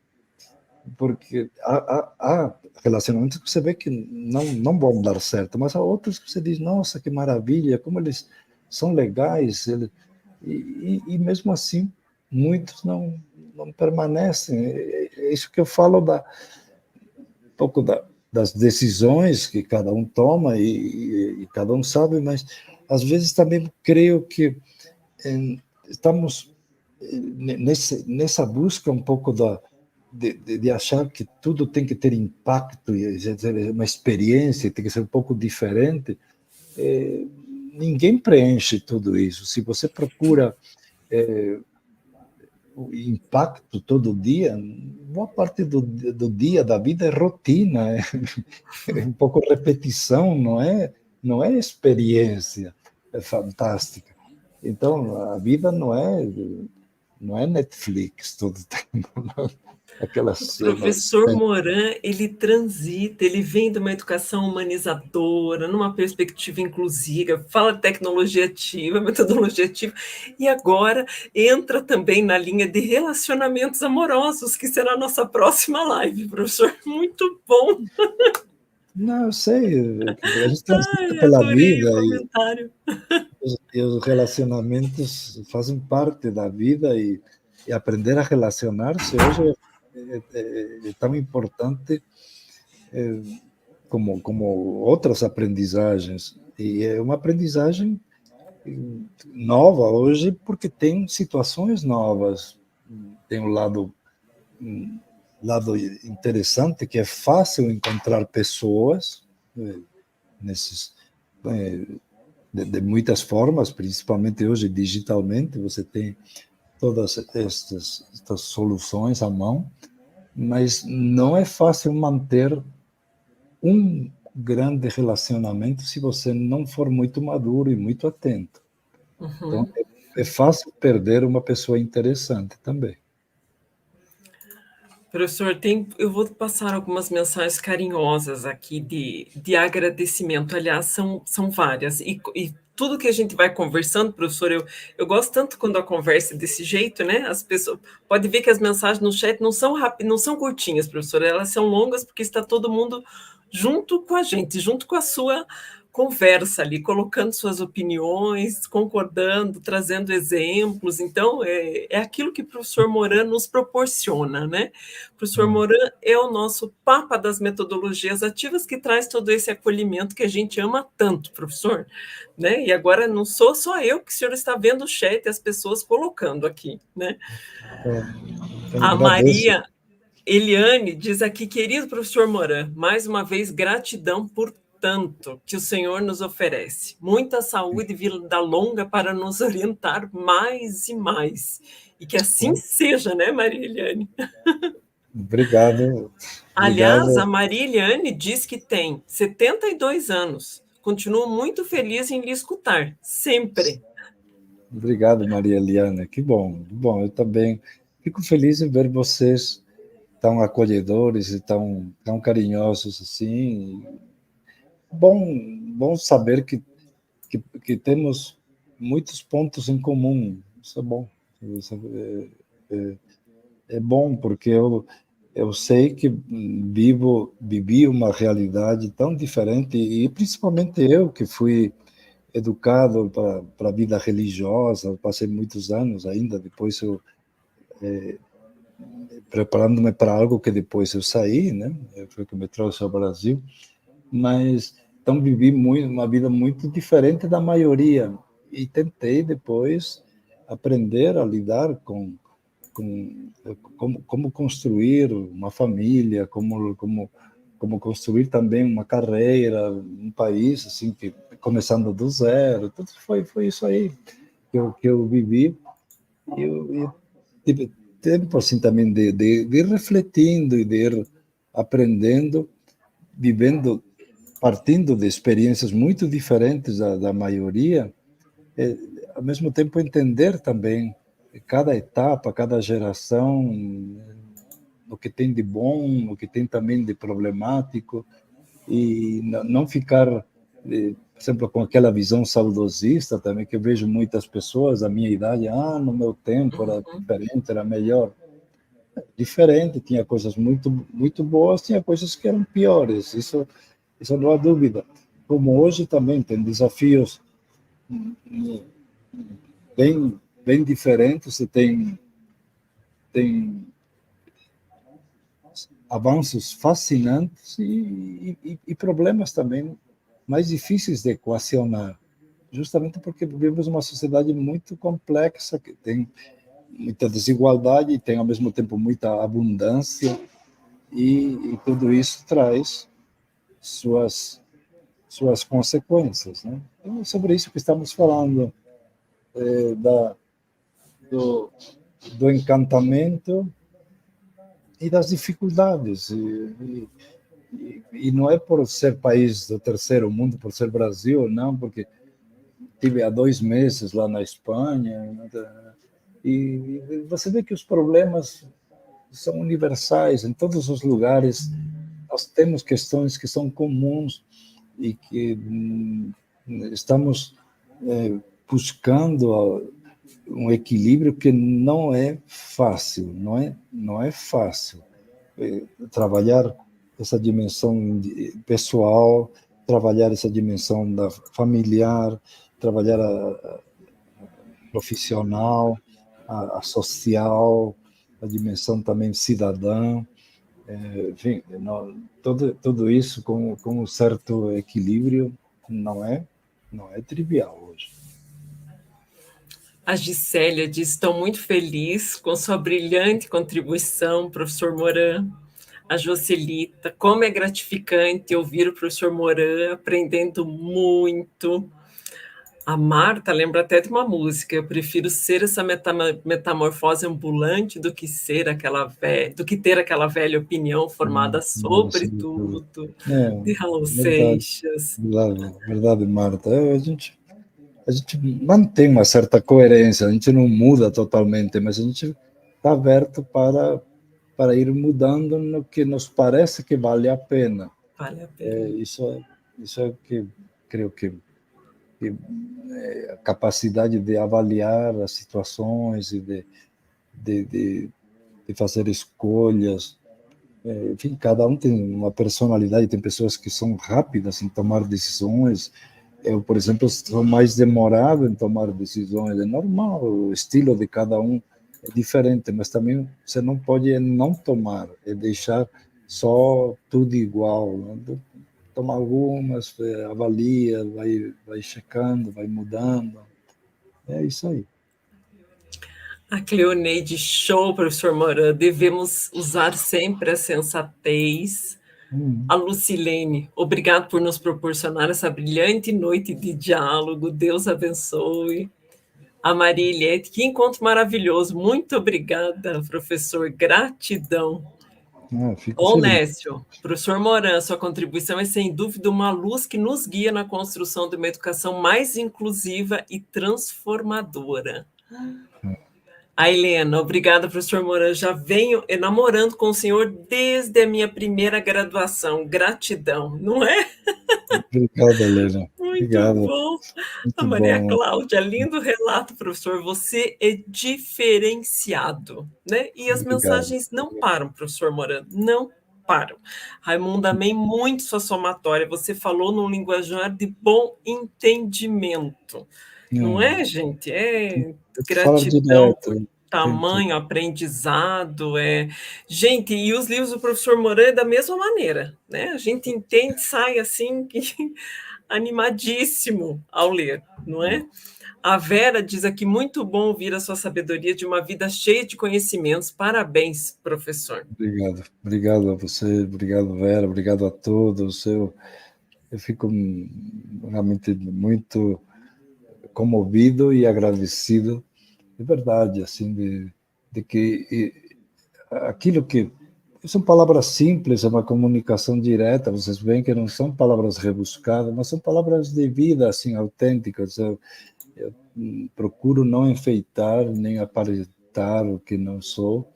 Porque há relacionamentos que você vê que não vão dar certo, mas há outros que você diz, nossa, que maravilha, como eles são legais, e mesmo assim, muitos não permanecem. É isso que eu falo um pouco das decisões que cada um toma e cada um sabe, mas às vezes também creio que estamos nessa busca um pouco de achar que tudo tem que ter impacto, uma experiência, tem que ser um pouco diferente. Ninguém preenche tudo isso. Se você procura o impacto todo dia, boa parte do dia, da vida, é rotina, é um pouco repetição, não é experiência, é fantástica. Então, a vida não é Netflix todo tempo. Aquelas, o professor Moran, ele transita, ele vem de uma educação humanizadora, numa perspectiva inclusiva, fala de tecnologia ativa, metodologia ativa, e agora entra também na linha de relacionamentos amorosos, que será a nossa próxima live, professor. Muito bom! Não, eu sei, a gente transita pela vida e os relacionamentos fazem parte da vida e aprender a relacionar-se hoje é tão importante como outras aprendizagens. E é uma aprendizagem nova hoje porque tem situações novas. Tem um lado interessante, que é fácil encontrar pessoas de muitas formas, principalmente hoje digitalmente, você tem todas estas soluções à mão, mas não é fácil manter um grande relacionamento se você não for muito maduro e muito atento. Então, é fácil perder uma pessoa interessante também. Professor, eu vou passar algumas mensagens carinhosas aqui de agradecimento. Aliás, são várias. E tudo que a gente vai conversando, professor, eu gosto tanto quando a conversa é desse jeito, né? As pessoas pode ver que as mensagens no chat não são rápidas, não são curtinhas, professor, elas são longas porque está todo mundo junto com a gente, junto com a sua conversa ali, colocando suas opiniões, concordando, trazendo exemplos. Então, é aquilo que o professor Moran nos proporciona, né? O professor Moran é o nosso papa das metodologias ativas que traz todo esse acolhimento que a gente ama tanto, professor. Né? E agora não sou só eu que o senhor está vendo o chat e as pessoas colocando aqui. Né? Eu A agradeço. Maria Eliane diz aqui, querido professor Moran, mais uma vez gratidão por tanto que o Senhor nos oferece. Muita saúde e vida longa para nos orientar mais e mais. E que assim seja, né, Maria Eliane? Obrigado. Aliás, a Obrigado. Maria Eliane diz que tem 72 anos. Continuo muito feliz em lhe escutar, sempre. Obrigado, Maria Eliana. Que bom, que bom. Eu também fico feliz em ver vocês tão acolhedores e tão carinhosos assim. Bom saber que temos muitos pontos em comum. Isso é bom. Isso é bom porque eu sei que vivi uma realidade tão diferente e principalmente eu que fui educado para a vida religiosa, passei muitos anos ainda, depois eu preparando-me para algo que depois eu saí, né? Foi que me trouxe ao Brasil, mas então vivi uma vida muito diferente da maioria e tentei depois aprender a lidar com como construir uma família, como construir também uma carreira, um país assim que começando do zero. Tudo foi isso aí que eu vivi. Eu tive tempo assim também de ir refletindo e de ir aprendendo, vivendo, partindo de experiências muito diferentes da maioria, ao mesmo tempo entender também cada etapa, cada geração, o que tem de bom, o que tem também de problemático, e não ficar, por exemplo, com aquela visão saudosista também, que eu vejo muitas pessoas da minha idade, no meu tempo era diferente, era melhor. Diferente, tinha coisas muito boas, tinha coisas que eram piores, isso não há dúvida. Como hoje também tem desafios bem diferentes, e tem avanços fascinantes e problemas também mais difíceis de equacionar, justamente porque vivemos uma sociedade muito complexa, que tem muita desigualdade, tem ao mesmo tempo muita abundância, e tudo isso traz suas consequências, né? Então, é sobre isso que estamos falando, do, do encantamento e das dificuldades. E não é por ser país do terceiro mundo, por ser Brasil, não, porque tive há 2 meses lá na Espanha, e você vê que os problemas são universais, em todos os lugares nós temos questões que são comuns e que estamos buscando um equilíbrio que não é fácil, não é fácil. Trabalhar essa dimensão pessoal, trabalhar essa dimensão da familiar, trabalhar a profissional, a social, a dimensão também cidadã, enfim, tudo isso com um certo equilíbrio não é trivial hoje. A Gisélia diz: estou muito feliz com sua brilhante contribuição, professor Moran. A Jocelita, como é gratificante ouvir o professor Moran aprendendo muito. A Marta lembra até de uma música: eu prefiro ser essa metamorfose ambulante do que ter aquela velha opinião formada sobre tudo, de Raul Verdade, Seixas. verdade, Marta. A gente mantém uma certa coerência, a gente não muda totalmente, mas a gente está aberto para para ir mudando no que nos parece que vale a pena. Vale a pena. Isso é o que creio que a capacidade de avaliar as situações e de fazer escolhas. Enfim, cada um tem uma personalidade, tem pessoas que são rápidas em tomar decisões. Eu, por exemplo, sou mais demorado em tomar decisões. É normal, o estilo de cada um é diferente, mas também você não pode não tomar, é deixar só tudo igual, né? Toma algumas, avalia, vai checando, vai mudando. É isso aí. A Cleoneide, show, professor Moran. Devemos usar sempre a sensatez. A Lucilene, obrigado por nos proporcionar essa brilhante noite de diálogo. Deus abençoe. A Maria Eliette, que encontro maravilhoso. Muito obrigada, professor. Gratidão. Fico feliz. Onésio, professor Moran, sua contribuição é sem dúvida uma luz que nos guia na construção de uma educação mais inclusiva e transformadora. A Helena, obrigada, professor Moran. Já venho namorando com o senhor desde a minha primeira graduação. Gratidão, não é? Obrigado, Helena. Muito Obrigado. bom. Muito A Maria bom. Cláudia, lindo relato, professor. Você é diferenciado, né? E as Obrigado. mensagens não param, professor Moran, não param. Raimundo, amei muito sua somatória. Você falou num linguajar de bom entendimento. Não é, gente? É Fala gratidão por direto. tamanho aprendizado. Gente, e os livros do professor Moran é da mesma maneira, né? A gente entende, sai assim, animadíssimo ao ler, não é? A Vera diz aqui, muito bom ouvir a sua sabedoria de uma vida cheia de conhecimentos. Parabéns, professor. Obrigado a você, obrigado, Vera, obrigado a todos. Eu fico realmente muito comovido e agradecido, de verdade, assim, de que aquilo que são palavras simples, é uma comunicação direta, vocês veem que não são palavras rebuscadas, mas são palavras de vida, assim, autênticas. Eu procuro não enfeitar, nem aparentar o que não sou,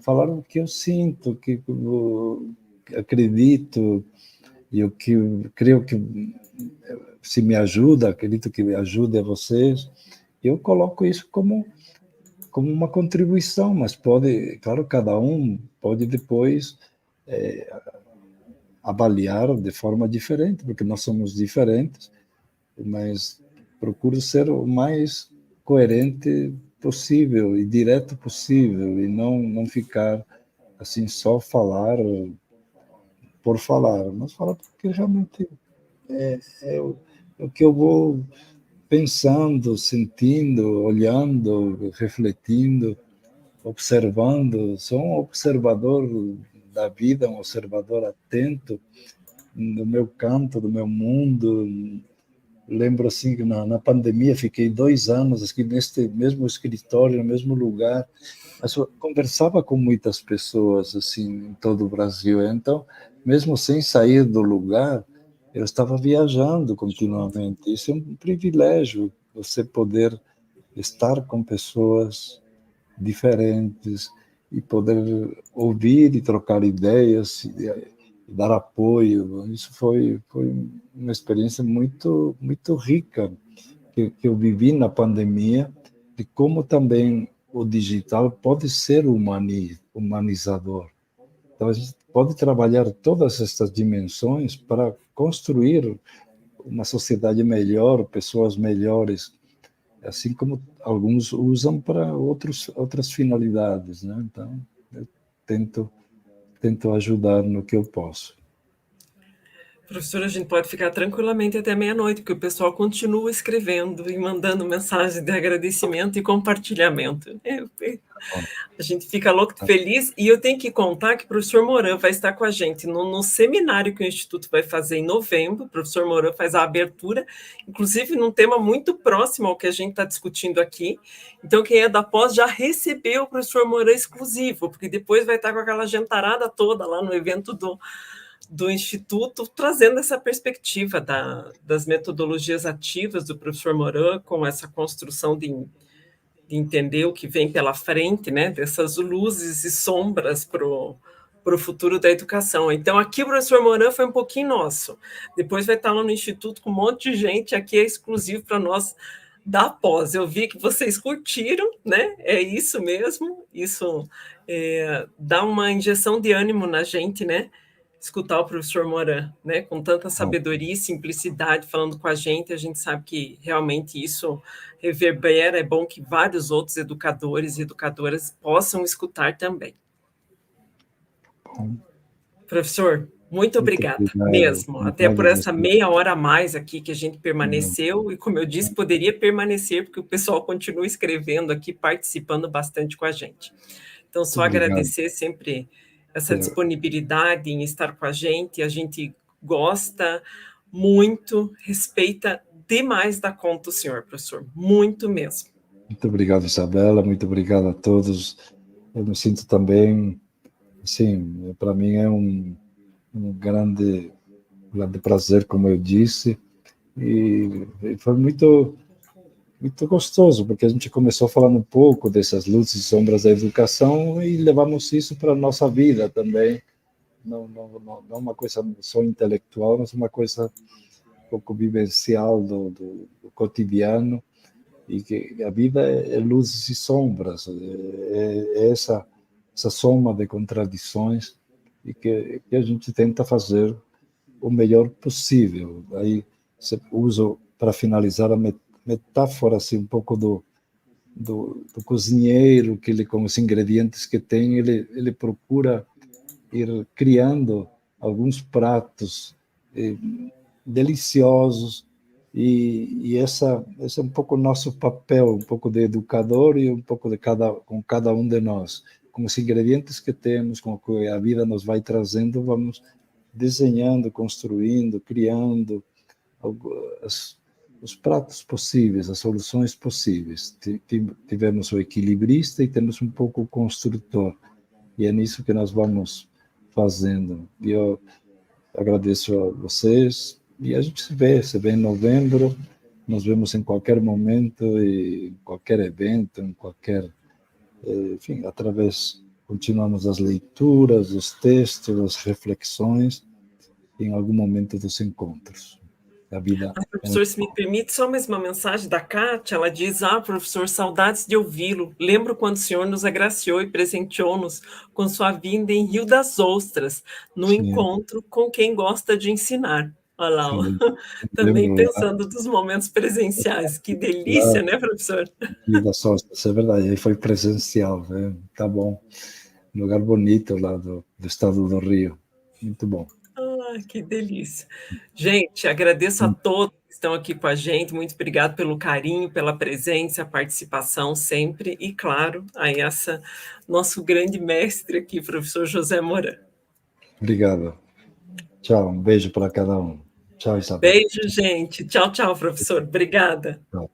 falar o que eu sinto, o que eu acredito, e o que eu creio que se me ajuda, acredito que me ajude a vocês, eu coloco isso como uma contribuição, mas pode, claro, cada um pode depois avaliar de forma diferente, porque nós somos diferentes, mas procuro ser o mais coerente possível e direto possível, e não ficar assim, só falar por falar, mas falar porque realmente é o que eu vou pensando, sentindo, olhando, refletindo, observando. Sou um observador da vida, um observador atento do meu canto, do meu mundo. Lembro assim que na pandemia fiquei 2 anos aqui neste mesmo escritório, no mesmo lugar, mas eu conversava com muitas pessoas assim em todo o Brasil. Então, mesmo sem sair do lugar, eu estava viajando continuamente. Isso é um privilégio, você poder estar com pessoas diferentes e poder ouvir e trocar ideias e dar apoio. Isso foi uma experiência muito rica que eu vivi na pandemia, de como também o digital pode ser humanizador. Então, a gente pode trabalhar todas essas dimensões para construir uma sociedade melhor, pessoas melhores, assim como alguns usam para outras finalidades, né? Então, eu tento ajudar no que eu posso. Professora, a gente pode ficar tranquilamente até meia-noite, porque o pessoal continua escrevendo e mandando mensagem de agradecimento e compartilhamento. A gente fica louco de feliz, e eu tenho que contar que o professor Moran vai estar com a gente no seminário que o Instituto vai fazer em novembro. O professor Moran faz a abertura, inclusive num tema muito próximo ao que a gente está discutindo aqui. Então, quem é da pós já recebeu o professor Moran exclusivo, porque depois vai estar com aquela gentarada toda lá no evento do Instituto, trazendo essa perspectiva das metodologias ativas do professor Moran, com essa construção entender o que vem pela frente, né, dessas luzes e sombras para o futuro da educação. Então, aqui o professor Moran foi um pouquinho nosso. Depois vai estar lá no Instituto com um monte de gente, aqui é exclusivo para nós da pós. Eu vi que vocês curtiram, né? É isso mesmo, isso dá uma injeção de ânimo na gente, né? Escutar o professor Moran, né? Com tanta sabedoria e simplicidade falando com a gente sabe que realmente isso reverbera, é bom que vários outros educadores e educadoras possam escutar também. Bom. Professor, muito obrigada mesmo, até por essa meia hora a mais aqui que a gente permaneceu, e como eu disse, poderia permanecer, porque o pessoal continua escrevendo aqui, participando bastante com a gente. Então, só agradecer sempre essa disponibilidade em estar com a gente gosta muito, respeita demais da conta o senhor, professor, muito mesmo. Muito obrigado, Isabela, muito obrigado a todos. Eu me sinto também, sim, para mim é um grande prazer, como eu disse, e foi muito gostoso, porque a gente começou falando um pouco dessas luzes e sombras da educação e levamos isso para a nossa vida também, não uma coisa só intelectual, mas uma coisa um pouco vivencial do cotidiano, e que a vida é luzes e sombras, é essa soma de contradições, e que a gente tenta fazer o melhor possível. Aí uso, para finalizar, a metáfora assim, um pouco do cozinheiro, que ele, com os ingredientes que tem, ele procura ir criando alguns pratos deliciosos, e essa é um pouco o nosso papel, um pouco de educador e um pouco com cada um de nós. Com os ingredientes que temos, com o que a vida nos vai trazendo, vamos desenhando, construindo, criando os pratos possíveis, as soluções possíveis. Tivemos o equilibrista e temos um pouco o construtor, e é nisso que nós vamos fazendo. E eu agradeço a vocês, e a gente se vê em novembro, nos vemos em qualquer momento, em qualquer evento, em qualquer... Enfim, continuamos as leituras, os textos, as reflexões, em algum momento dos encontros. A vida... professor, se me permite, só mais uma mensagem da Kátia, ela diz, professor, saudades de ouvi-lo, lembro quando o senhor nos agraciou e presenteou-nos com sua vinda em Rio das Ostras, no encontro com quem gosta de ensinar. Olha lá, também pensando dos momentos presenciais, que delícia, né, professor? Rio das Ostras, é verdade, aí foi presencial, né? Tá bom, lugar bonito lá do estado do Rio, muito bom. Que delícia. Gente, agradeço a todos que estão aqui com a gente, muito obrigado pelo carinho, pela presença, a participação sempre, e claro, aí nosso grande mestre aqui, professor José Moran. Obrigado. Tchau, um beijo para cada um. Tchau, Isabel. Beijo, gente. Tchau, tchau, professor. Obrigada. Tchau.